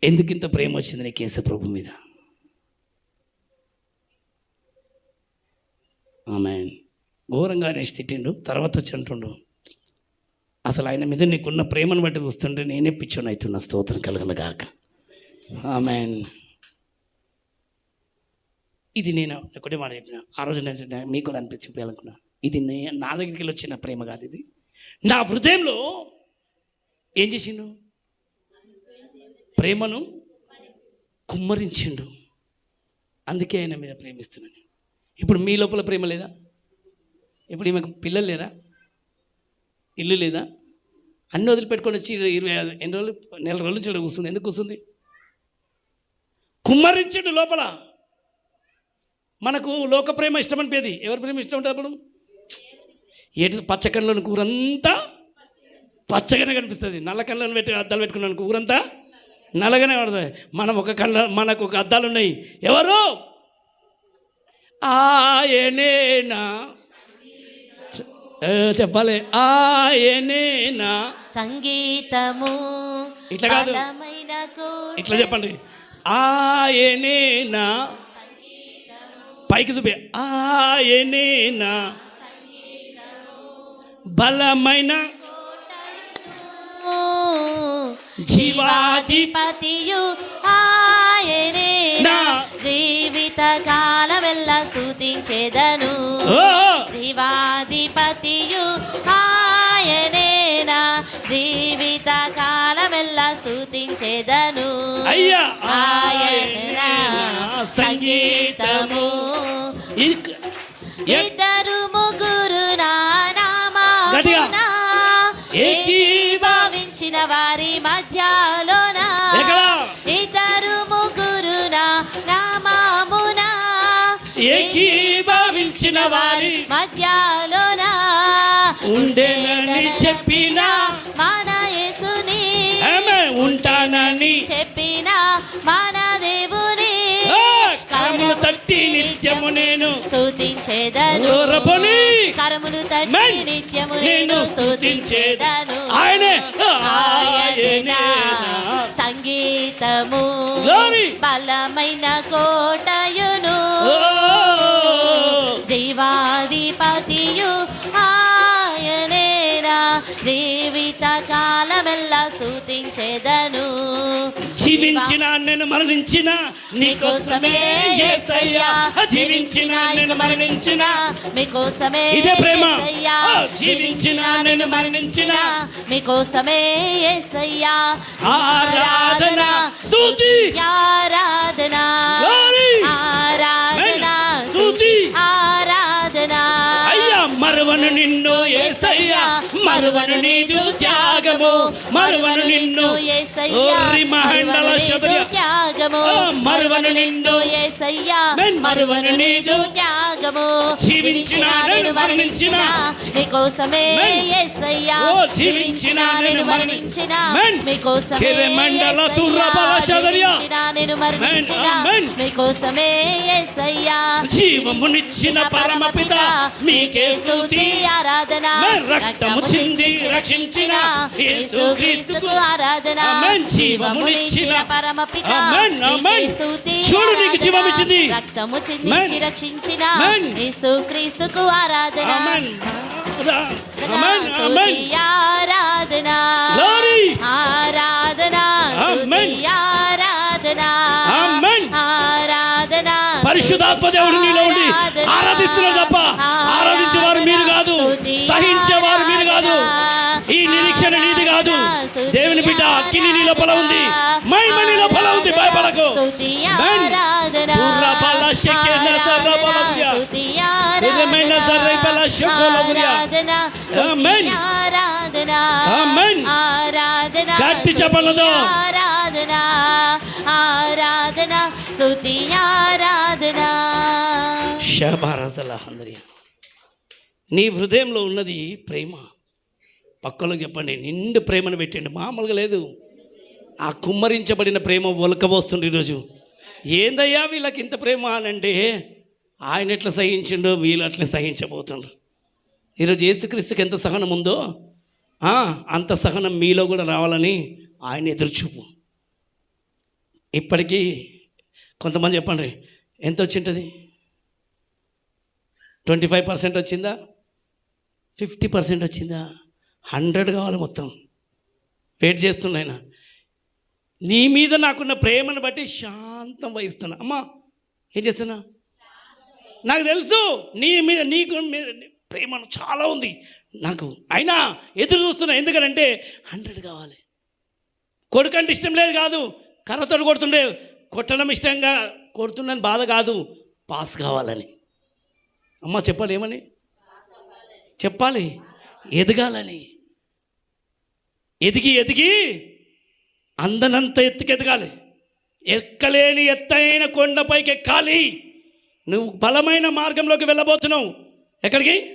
ఎందుకు ఇంత ప్రేమ వచ్చింది నీకు యేసు ప్రభు మీద? ఆమేన్. ఘోరంగా అనేసి తిట్టిండు. తర్వాత వచ్చి అంటుండు, అసలు ఆయన మీద నీకున్న ప్రేమను బట్టి చూస్తుంటే నేనే పిచ్చోని అవుతున్నా. స్తోత్రం కలుగునుగాక. ఆమేన్. ఇది నేను ఒకటే మాట చెప్పిన. ఆ రోజు నేను మీకు కూడా అనిపించి చెప్పాలనుకున్నా, ఇది నా దగ్గరికి వెళ్ళి వచ్చిన ప్రేమ కాదు, ఇది నా హృదయంలో ఏం చేసిండు? ప్రేమను కుమ్మరించిండు. అందుకే ఆయన మీద ప్రేమిస్తున్నాను. ఇప్పుడు మీ లోపల ప్రేమ లేదా? ఇప్పుడు ఈమెకు పిల్లలు లేరా? ఇల్లు లేదా? అన్నీ వదిలిపెట్టుకొని వచ్చి 25 ఎన్ని రోజులు, నెల రోజుల నుంచి కూర్చుంది. ఎందుకు కూర్చుంది? కుమ్మరించిండు లోపల. మనకు లోక ప్రేమ ఇష్టం అనిపేది. ఎవరి ప్రేమ ఇష్టం ఉంటుంది అప్పుడు? ఏటి పచ్చకన్నులను కూరంతా పచ్చగానే కనిపిస్తుంది. నల్ల కళ్ళను పెట్టి అద్దాలు పెట్టుకున్నాను కూరంతా నల్లగానే పడుతుంది. మనకు ఒక అద్దాలు ఉన్నాయి. ఎవరు? ఆయనేనా చెప్పాలి. ఆయనే నా సంగీతము ఇట్లా కాదు, బలమైన కోట- ఇట్లా చెప్పండి. ఆయనే నా పైకి చూపే. ఆయనే నా బలమైన జీవాధిపతియు ఆయనే నా జీవిత కాలమెల్ల స్తుతించెదను. ఓ జీవాధిపతియు ఆయనేనా జీవిత కాలమెల్ల స్తుతించెదను. అయ్యా ఆయనేనా సంగీతము ఇద్దరు ముగ్గురు గట్టిగా. నామామున ఏకీభవించిన వారి మధ్యలోన ఎక్కడా? ఇద్దరు ముగ్గురు నామామున ఏకీభవించిన వారి మధ్యలోన ఉండేనని చెప్పిన మన యేసుని ఆమె ఉంటానని చెప్పిన మన దేవుని కరములు తట్టి నిత్యము నేను స్తుతించెదను. రబ్బని కరములు తట్టి మెన్ నిత్యము నేను నేను స్తుతించెదను. స్తుతించెదను. ఆయనే ఆయనేనా సంగీతము Glory. బలమైన కోటయును జీవాధిపతియు ఆయనేనా జీవిత కాలమెల్ల స్తుతించెదను. జీవించిన నేను మరణించిన నీకోసమే యేసయ్యా. జీవించిన నేను మరణించిన మీకోసమే ఇదే ప్రేమ. యేసయ్యా. జీవించిన నేను మరణించిన మీకోసమే యేసయ్యా. ఆరాధన స్తుతి ఆరాధన Glory. ఆరాధన స్తుతి ఆరాధన. అయ్యా మరువను నిన్ను యేసయ్యా, మరువను నీదు త్యాగము, మరువను నిన్ను ఓరి మహండల శబరి త్యాగము, మరువను నిన్ను యేసయ్యా, మెన్ మరువను నీదు త్యాగము. జీవించిన నేను మరణించిన మీకోసమే మెన్ యేసయ్యా. ఓ జీవించిన నేను మరణించిన మెన్ మీకోసమే కెరె మండల తుర్రబల శబరియా జీవించిన నేను మరణించిన మెన్ మీకోసమే యేసయ్యా. జీవమునిచ్చిన పరమపిత మీకే స్తుతి ఆరాధన. మెన్ రక్తము చింది రక్షించిన యేసుక్రీస్తుకు ఆరాధన. ఆమేన్. జీవమునిచ్చిన పరమపిత ఆమేన్, ఆమేన్. మీకే స్తుతి చూడు నీకు ఆరాధన. జీవం ఇచ్చింది. రక్తము మెన్. చిందించి రక్షించిన మెన్. యేసుక్రీస్తుకు ఆరాధన. ఆమేన్ ఆమేన్ ఆమేన్. స్తుతి ఆరాధన Glory. ఆరాధన ఆమేన్. స్తుతి ఆరాధన ఆమేన్. ఆరాధన. పరిశుద్ధాత్మ దేవుడు నీలో ఉండి ఆరాధిస్తున్నారు తప్ప ఆరాధించేవారు మీరు కాదు, సహించేవారు మీరు కాదు. ఈ నిరీక్షణ నీది కాదు. దేవుని బిడ్డ అక్కిని నీ లోపల ఉంది, మహిమ నీ లోపల ఉంది. భయపడకు. మెన్. తుర్రబల శకెన సర్రబలగుయా. దివ్యమైన సర్రబల శకోలగుయా. ఆమేన్. ఆమేన్. గట్టి చెప్పలతో ఆరాధన ఆరాధన స్తుతి ఆరాధన. షబారజలహందరియా. నీ హృదయంలో ఉన్నది ప్రేమ. పక్కలో చెప్పండి, నిండు ప్రేమను పెట్టండి. మామూలుగా లేదు. ఆ కుమ్మరించబడిన ప్రేమ ఒలకబోస్తుంది ఈరోజు. ఏందయ్యా వీళ్ళకి ఇంత ప్రేమ అని అంటే, ఆయన ఎట్లా సహించిండో వీళ్ళు అట్లా సహించబోతుండ్రు. ఈరోజు యేసుక్రీస్తుకి ఎంత సహనం ఉందో అంత సహనం మీలో కూడా రావాలని ఆయన ఎదురుచూపు. ఇప్పటికీ కొంతమంది చెప్పండి, ఎంత వచ్చింటుంది? 25% వచ్చిందా? 50% వచ్చిందా? 100 కావాలి. మొత్తం వెయిట్ చేస్తున్నా. ఆయన నీ మీద నాకున్న ప్రేమను బట్టి శాంతం వహిస్తున్నా. అమ్మా ఏం చేస్తున్నా? నాకు తెలుసు నీ మీద నీకు ప్రేమ చాలా ఉంది నాకు, అయినా ఎదురు చూస్తున్నా. ఎందుకంటే 100 కావాలి. కొడుకంటే ఇష్టం లేదు కాదు, కర్రతో కొడుతుండే, కొట్టడం ఇష్టంగా కొడుతున్నాను బాధ కాదు, పాస్ కావాలని. అమ్మ చెప్పాలి, ఏమని చెప్పాలి? ఎదగాలని. ఎదిగి ఎదిగి అందనంత ఎత్తుకెదగాలి. ఎక్కలేని ఎత్తైన కొండపైకి ఎక్కాలి. నువ్వు బలమైన మార్గంలోకి వెళ్ళబోతున్నావు. ఎక్కడికి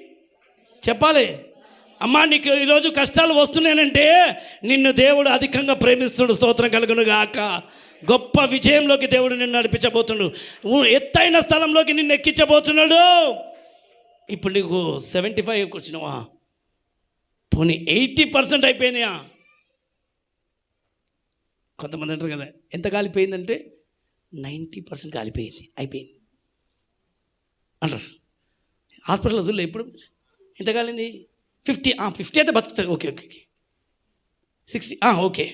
చెప్పాలి? అమ్మా నీకు ఈరోజు కష్టాలు వస్తున్నానంటే నిన్ను దేవుడు అధికంగా ప్రేమిస్తుడు. స్తోత్రం కలుగును గాక. గొప్ప విజయంలోకి దేవుడు నిన్ను నడిపించబోతున్నాడు. ఎత్తైన స్థలంలోకి నిన్ను ఎక్కించబోతున్నాడు. ఇప్పుడు నీకు 75 వచ్చినావా, పోనీ 80% అయిపోయిందా? కొంతమంది అంటారు కదా, ఎంత కాలిపోయిందంటే 90% కాలిపోయింది, అయిపోయింది అంటారు. హాస్పిటల్ వదిలే ఇప్పుడు ఎంత కాలింది? 50 అయితే బతుకుతుంది, ఓకే ఓకే ఓకే. 60 ఓకే.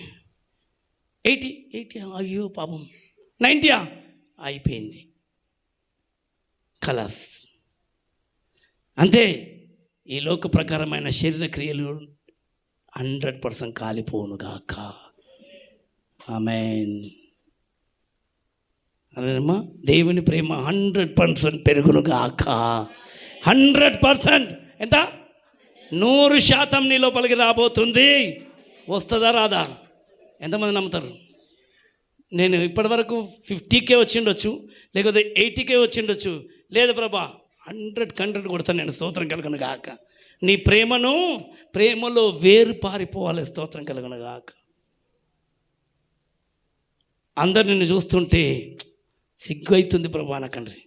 80 అయ్యో పాపం. 90 అయిపోయింది, ఖలాస్. అంతే. ఈ లోక ప్రకారమైన శరీర క్రియలు 100% కాలిపోను గాక. ఆమేన్. అదేనమ్మా, దేవుని ప్రేమ 100% పెరుగును గాక. 100%. ఎంత? 100% నీ లోపలికి రాబోతుంది. వస్తుందా రాదా? ఎంతమంది నమ్ముతారు? నేను ఇప్పటివరకు 50K వచ్చిండొచ్చు, లేకపోతే 80K వచ్చిండొచ్చు. లేదు ప్రభా, 100 కొడతాను నేను. స్తోత్రం కలుగును గాక. నీ ప్రేమలో వేరు పారిపోవాలి. స్తోత్రం కలుగును గాక. అందరు నిన్ను చూస్తుంటే సిగ్గు అవుతుంది ప్రభా నాకండ్రి.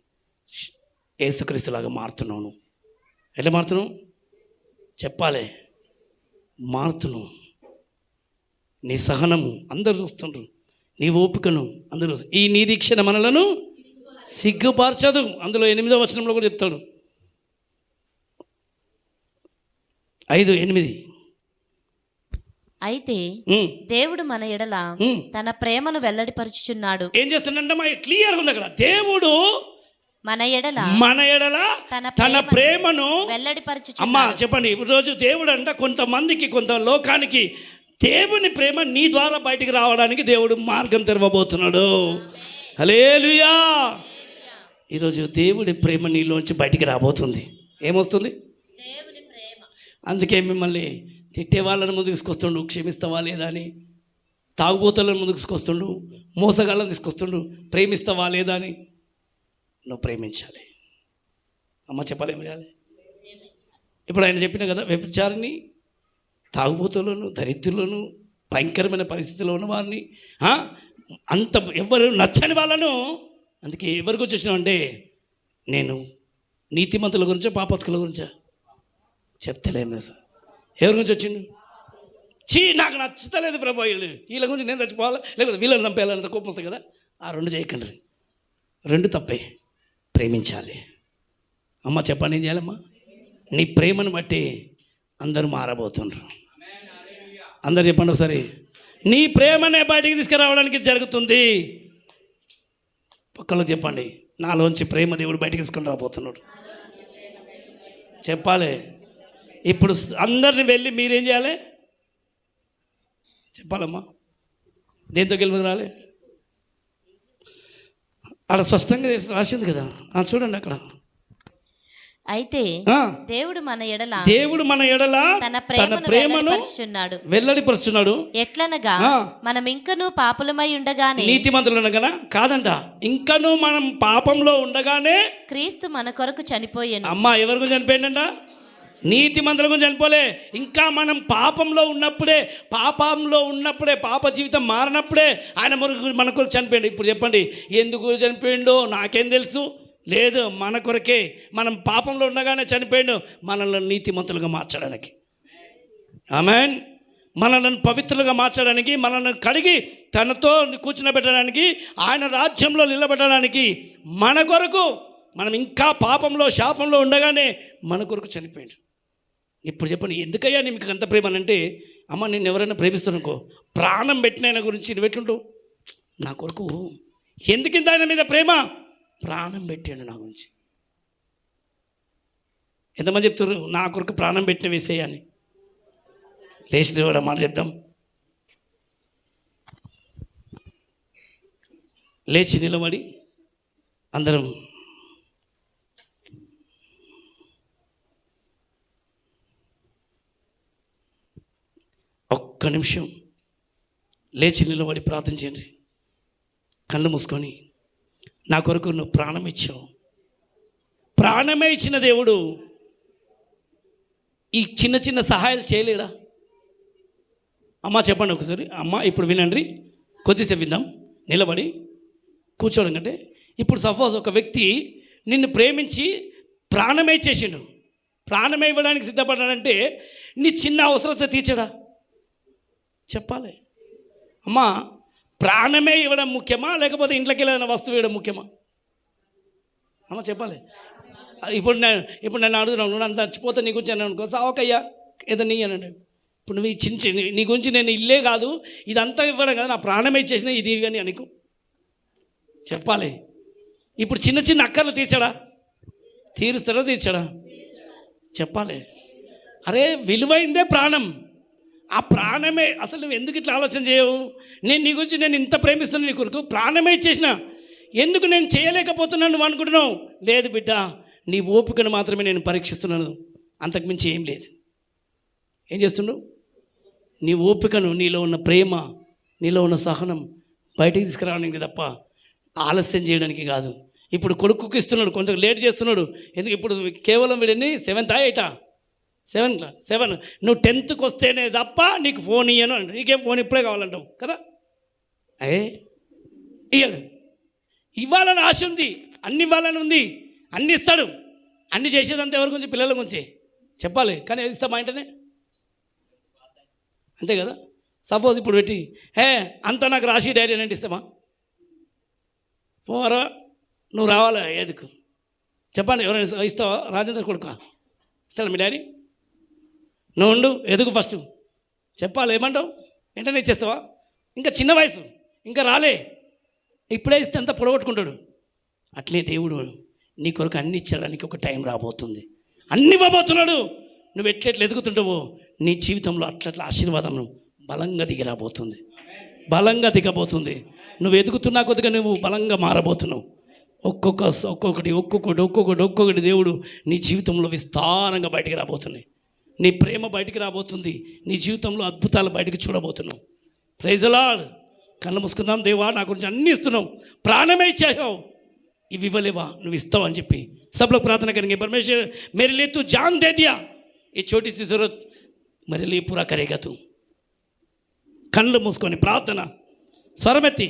యేసుక్రీస్తులాగా మారుతున్నావు. ఎట్లా మారుతున్నావు చెప్పాలి. మారుతున్నావు. నీ సహనము అందరు చూస్తుండ్రు, నీ ఓపికను అందరూ. ఈ నిరీక్షణ మనలను సిగ్గుపరచదు. అందులో 8వ వచనంలో కూడా చెప్తాడు. 5:8. అయితే దేవుడు మన ఎడల తన ప్రేమను వెల్లడిపరుచుచున్నాడు. ఏం చేస్తున్నాడమ్మా? క్లియర్ ఉంది అక్కడ. దేవుడు మన ఎడల తన ప్రేమను వెల్లడిపరచుచున్నాడు. అమ్మా చెప్పండి, ఈరోజు దేవుడు అంట కొంతమందికి, కొంత లోకానికి దేవుని ప్రేమ నీ ద్వారా బయటికి రావడానికి దేవుడు మార్గం తెరవబోతున్నాడు. హల్లెలూయా. ఈరోజు దేవుడి ప్రేమ నీలోంచి బయటికి రాబోతుంది. ఏమొస్తుంది? దేవుని ప్రేమ. అందుకే మిమ్మల్ని తిట్టే వాళ్ళని ముందుకు తీసుకొస్తుండు, క్షమిస్తావా లేదా అని. తాగుబోతులను ముందుకు తీసుకొస్తుండు, మోసగాళ్ళని తీసుకొస్తుండు, ప్రేమిస్తావా లేదా అని. నువ్వు ప్రేమించాలి. అమ్మ చెప్పాలి, ఏం చేయాలి? ఇప్పుడు ఆయన చెప్పిన కదా, వ్యభిచారిని, తాగుబోతులను, దరిద్రులను, భయంకరమైన పరిస్థితిలో ఉన్న వారిని, అంత ఎవరు నచ్చని వాళ్ళను. అందుకే ఎవరి గురించి వచ్చినామంటే, నేను నీతిమంతుల గురించో పాపత్తుల గురించా చెప్తలేము సార్. ఎవరి గురించి వచ్చిండు? నాకు నచ్చలేదు ప్రభా, వీళ్ళ గురించి నేను చచ్చిపోవాలా, లేకపోతే వీళ్ళని చంపేయాలంత కోపం వస్తుంది కదా. ఆ 2 చేయకండి. 2 తప్పే. ప్రేమించాలి. అమ్మ చెప్పండి, ఏం చేయాలమ్మా? నీ ప్రేమను బట్టి అందరూ మారబోతున్నారు. అందరు చెప్పండి ఒకసారి. నీ ప్రేమనే బయటికి తీసుకురావడానికి జరుగుతుంది. పక్కలకు చెప్పండి, నాలోంచి ప్రేమ దేవుడు బయటికి తీసుకొని రాబోతున్నాడు. చెప్పాలి. ఇప్పుడు అందరిని వెళ్ళి మీరేం చేయాలి చెప్పాలమ్మా. దేంతో గెలుపు రాలే? అక్కడ స్పష్టంగా రాసింది కదా, చూడండి అక్కడ. అయితే దేవుడు మన ఎడల తన ప్రేమను వెల్లడిపరుచున్నాడు. ఎట్లనగా మనం ఇంకనూ పాపులమై ఉండగానే, నీతిమంతులు ఉండగానే కాదంట, ఇంకనూ మనం పాపంలో ఉండగానే క్రీస్తు మన కొరకు చనిపోయాను. అమ్మా ఎవరి గురించి చనిపోయిందంట? నీతిమంతుల గురించి చనిపోలే. ఇంకా మనం పాపంలో ఉన్నప్పుడే పాప జీవితం మారినప్పుడే ఆయన మన కొరకు చనిపోయాడు. ఇప్పుడు చెప్పండి, ఎందుకు చనిపోయిండో నాకేం తెలుసు? లేదు, మన కొరకే. మనం పాపంలో ఉండగానే చనిపోయాడు, మనల్ని నీతిమంతులుగా మార్చడానికి. ఆమేన్. మనల్ని పవిత్రులుగా మార్చడానికి, మనల్ని కడిగి తనతో కూర్చునబెట్టడానికి, ఆయన రాజ్యంలో నిలబెట్టడానికి, మన కొరకు. మనం ఇంకా పాపంలో శాపంలో ఉండగానే మన కొరకు చనిపోయాడు. ఇప్పుడు చెప్పండి, ఎందుకయ్యా నీకు అంత ప్రేమ అంటే, అమ్మ నేను ఎవరైనా ప్రేమిస్తున్నానుకో, ప్రాణం పెట్టిన ఆయన గురించి నువ్వు ఎట్లుంటావు? నా కొరకు ఎందుకింత ఆయన మీద ప్రేమ? ప్రాణం పెట్టాడు నా గురించి. ఎంతమంది చెప్తారు నా కొరకు ప్రాణం పెట్టిన వేసేయని? లేచి నిలబడ మాట చెప్దాం. లేచి నిలబడి అందరం ఒక్క నిమిషం లేచి నిలబడి ప్రార్థన చేయండి. కళ్ళు మూసుకొని, నా కొరకు నువ్వు ప్రాణం ఇచ్చావు. ప్రాణమే ఇచ్చిన దేవుడు ఈ చిన్న చిన్న సహాయాలు చేయలేడా? అమ్మ చెప్పండి ఒకసారి. అమ్మ ఇప్పుడు వినండి, కొద్దిసేపు విందాం. నిలబడి కూర్చోవడం కంటే, ఇప్పుడు సపోజ్ ఒక వ్యక్తి నిన్ను ప్రేమించి ప్రాణమే చేసిండు. ప్రాణమే ఇవ్వడానికి సిద్ధపడ్డాడంటే నీ చిన్న అవసరత తీర్చడా? చెప్పాలి. అమ్మా, ప్రాణమే ఇవ్వడం ముఖ్యమా లేకపోతే ఇంట్లోకి ఏదైనా వస్తువు ఇవ్వడం ముఖ్యమా? అమ్మ చెప్పాలి. ఇప్పుడు నన్ను అడుగుతున్నాను, నువ్వు నన్ను చచ్చిపోతే నీ గురించి అని అనుకో, సావకయ్యా ఏదో నీ అని అంటే, ఇప్పుడు నువ్వు ఈ చిన్న నీ గురించి నేను ఇల్లే కాదు ఇదంతా ఇవ్వడం కదా, నా ప్రాణమే ఇచ్చేసిన ఇది అని అనుకో. చెప్పాలి. ఇప్పుడు చిన్న చిన్న అక్కర్లు తీర్చడా? తీరుస్తాడా? తీర్చడా? చెప్పాలి. అరే విలువైందే ప్రాణం. ఆ ప్రాణమే అసలు నువ్వు ఎందుకు ఇట్లా ఆలోచన చేయవు? నేను నీ గురించి నేను ఇంత ప్రేమిస్తున్నాను, నీ కొరకు ప్రాణమే ఇచ్చేసిన, ఎందుకు నేను చేయలేకపోతున్నాను నువ్వు అనుకుంటున్నావు? లేదు బిడ్డ, నీ ఓపికను మాత్రమే నేను పరీక్షిస్తున్నాను, అంతకుమించి ఏం లేదు. ఏం చేస్తున్నావు? నీ ఓపికను, నీలో ఉన్న ప్రేమ, నీలో ఉన్న సహనం బయటికి తీసుకురావడానికి తప్ప ఆలస్యం చేయడానికి కాదు. ఇప్పుడు కొడుకుకి ఇస్తున్నాడు, కొంచెం లేట్ చేస్తున్నాడు. ఎందుకు? ఇప్పుడు కేవలం వీడిని 7th 8 7 నువ్వు 10th వస్తేనే తప్ప నీకు ఫోన్ ఇయ్యను అంటే, నీకేం ఫోన్ ఇప్పుడే కావాలంటావు కదా? ఇయ్యడు. ఇవ్వాలని ఆశ ఉంది, అన్ని ఇవ్వాలని ఉంది, అన్ని ఇస్తాడు. అన్ని చేసేదంతా ఎవరి గురించి? పిల్లల గురించి. చెప్పాలి. కానీ ఏది ఇస్తామా వెంటనే? అంతే కదా. సపోజ్ ఇప్పుడు పెట్టి అంతా నాకు రాసి డాడీ అని ఇస్తామా? పోరా, నువ్వు రావాలా ఏదుకు? చెప్పండి, ఎవరైనా ఇస్తావా? రాజేంద్ర కొడుకు ఇస్తాడు మీ డాడీ? నువ్వు ఉండు, ఎదుగు ఫస్ట్ చెప్పాలి. ఏమంటావు? వెంటనే ఇచ్చేస్తావా? ఇంకా చిన్న వయసు, ఇంకా రాలే, ఇప్పుడే ఇస్తే అంతా పొడగొట్టుకుంటాడు. అట్లే దేవుడు నీ కొరకు అన్ని ఇచ్చేయడానికి ఒక టైం రాబోతుంది, అన్ని ఇవ్వబోతున్నాడు. నువ్వు ఎట్లెట్లు ఎదుగుతుంటావో నీ జీవితంలో అట్లట్ల ఆశీర్వాదం బలంగా దిగిరాబోతుంది, బలంగా దిగబోతుంది. నువ్వు ఎదుగుతున్నా కొద్దిగా నువ్వు బలంగా మారబోతున్నావు. ఒక్కొక్కటి దేవుడు నీ జీవితంలో విస్తారంగా బయటికి రాబోతున్నాయి. నీ ప్రేమ బయటికి రాబోతుంది, నీ జీవితంలో అద్భుతాలు బయటికి చూడబోతున్నావు. Praise the lord. కళ్ళు మూసుకుందాం. దేవా, నా గురించి అన్నీ ఇస్తున్నావు, ప్రాణమే ఇచ్చావు, ఇవి ఇవ్వలేవా? నువ్వు ఇస్తావు అని చెప్పి सब लोग प्रार्थना करेंगे। परमेश्वर मेरे लिए तू जान दे दिया, ये छोटी सी जरूरत मेरे लिए पूरा करेगा तू। కళ్ళు మూసుకొని ప్రార్థన స్వరమెత్తి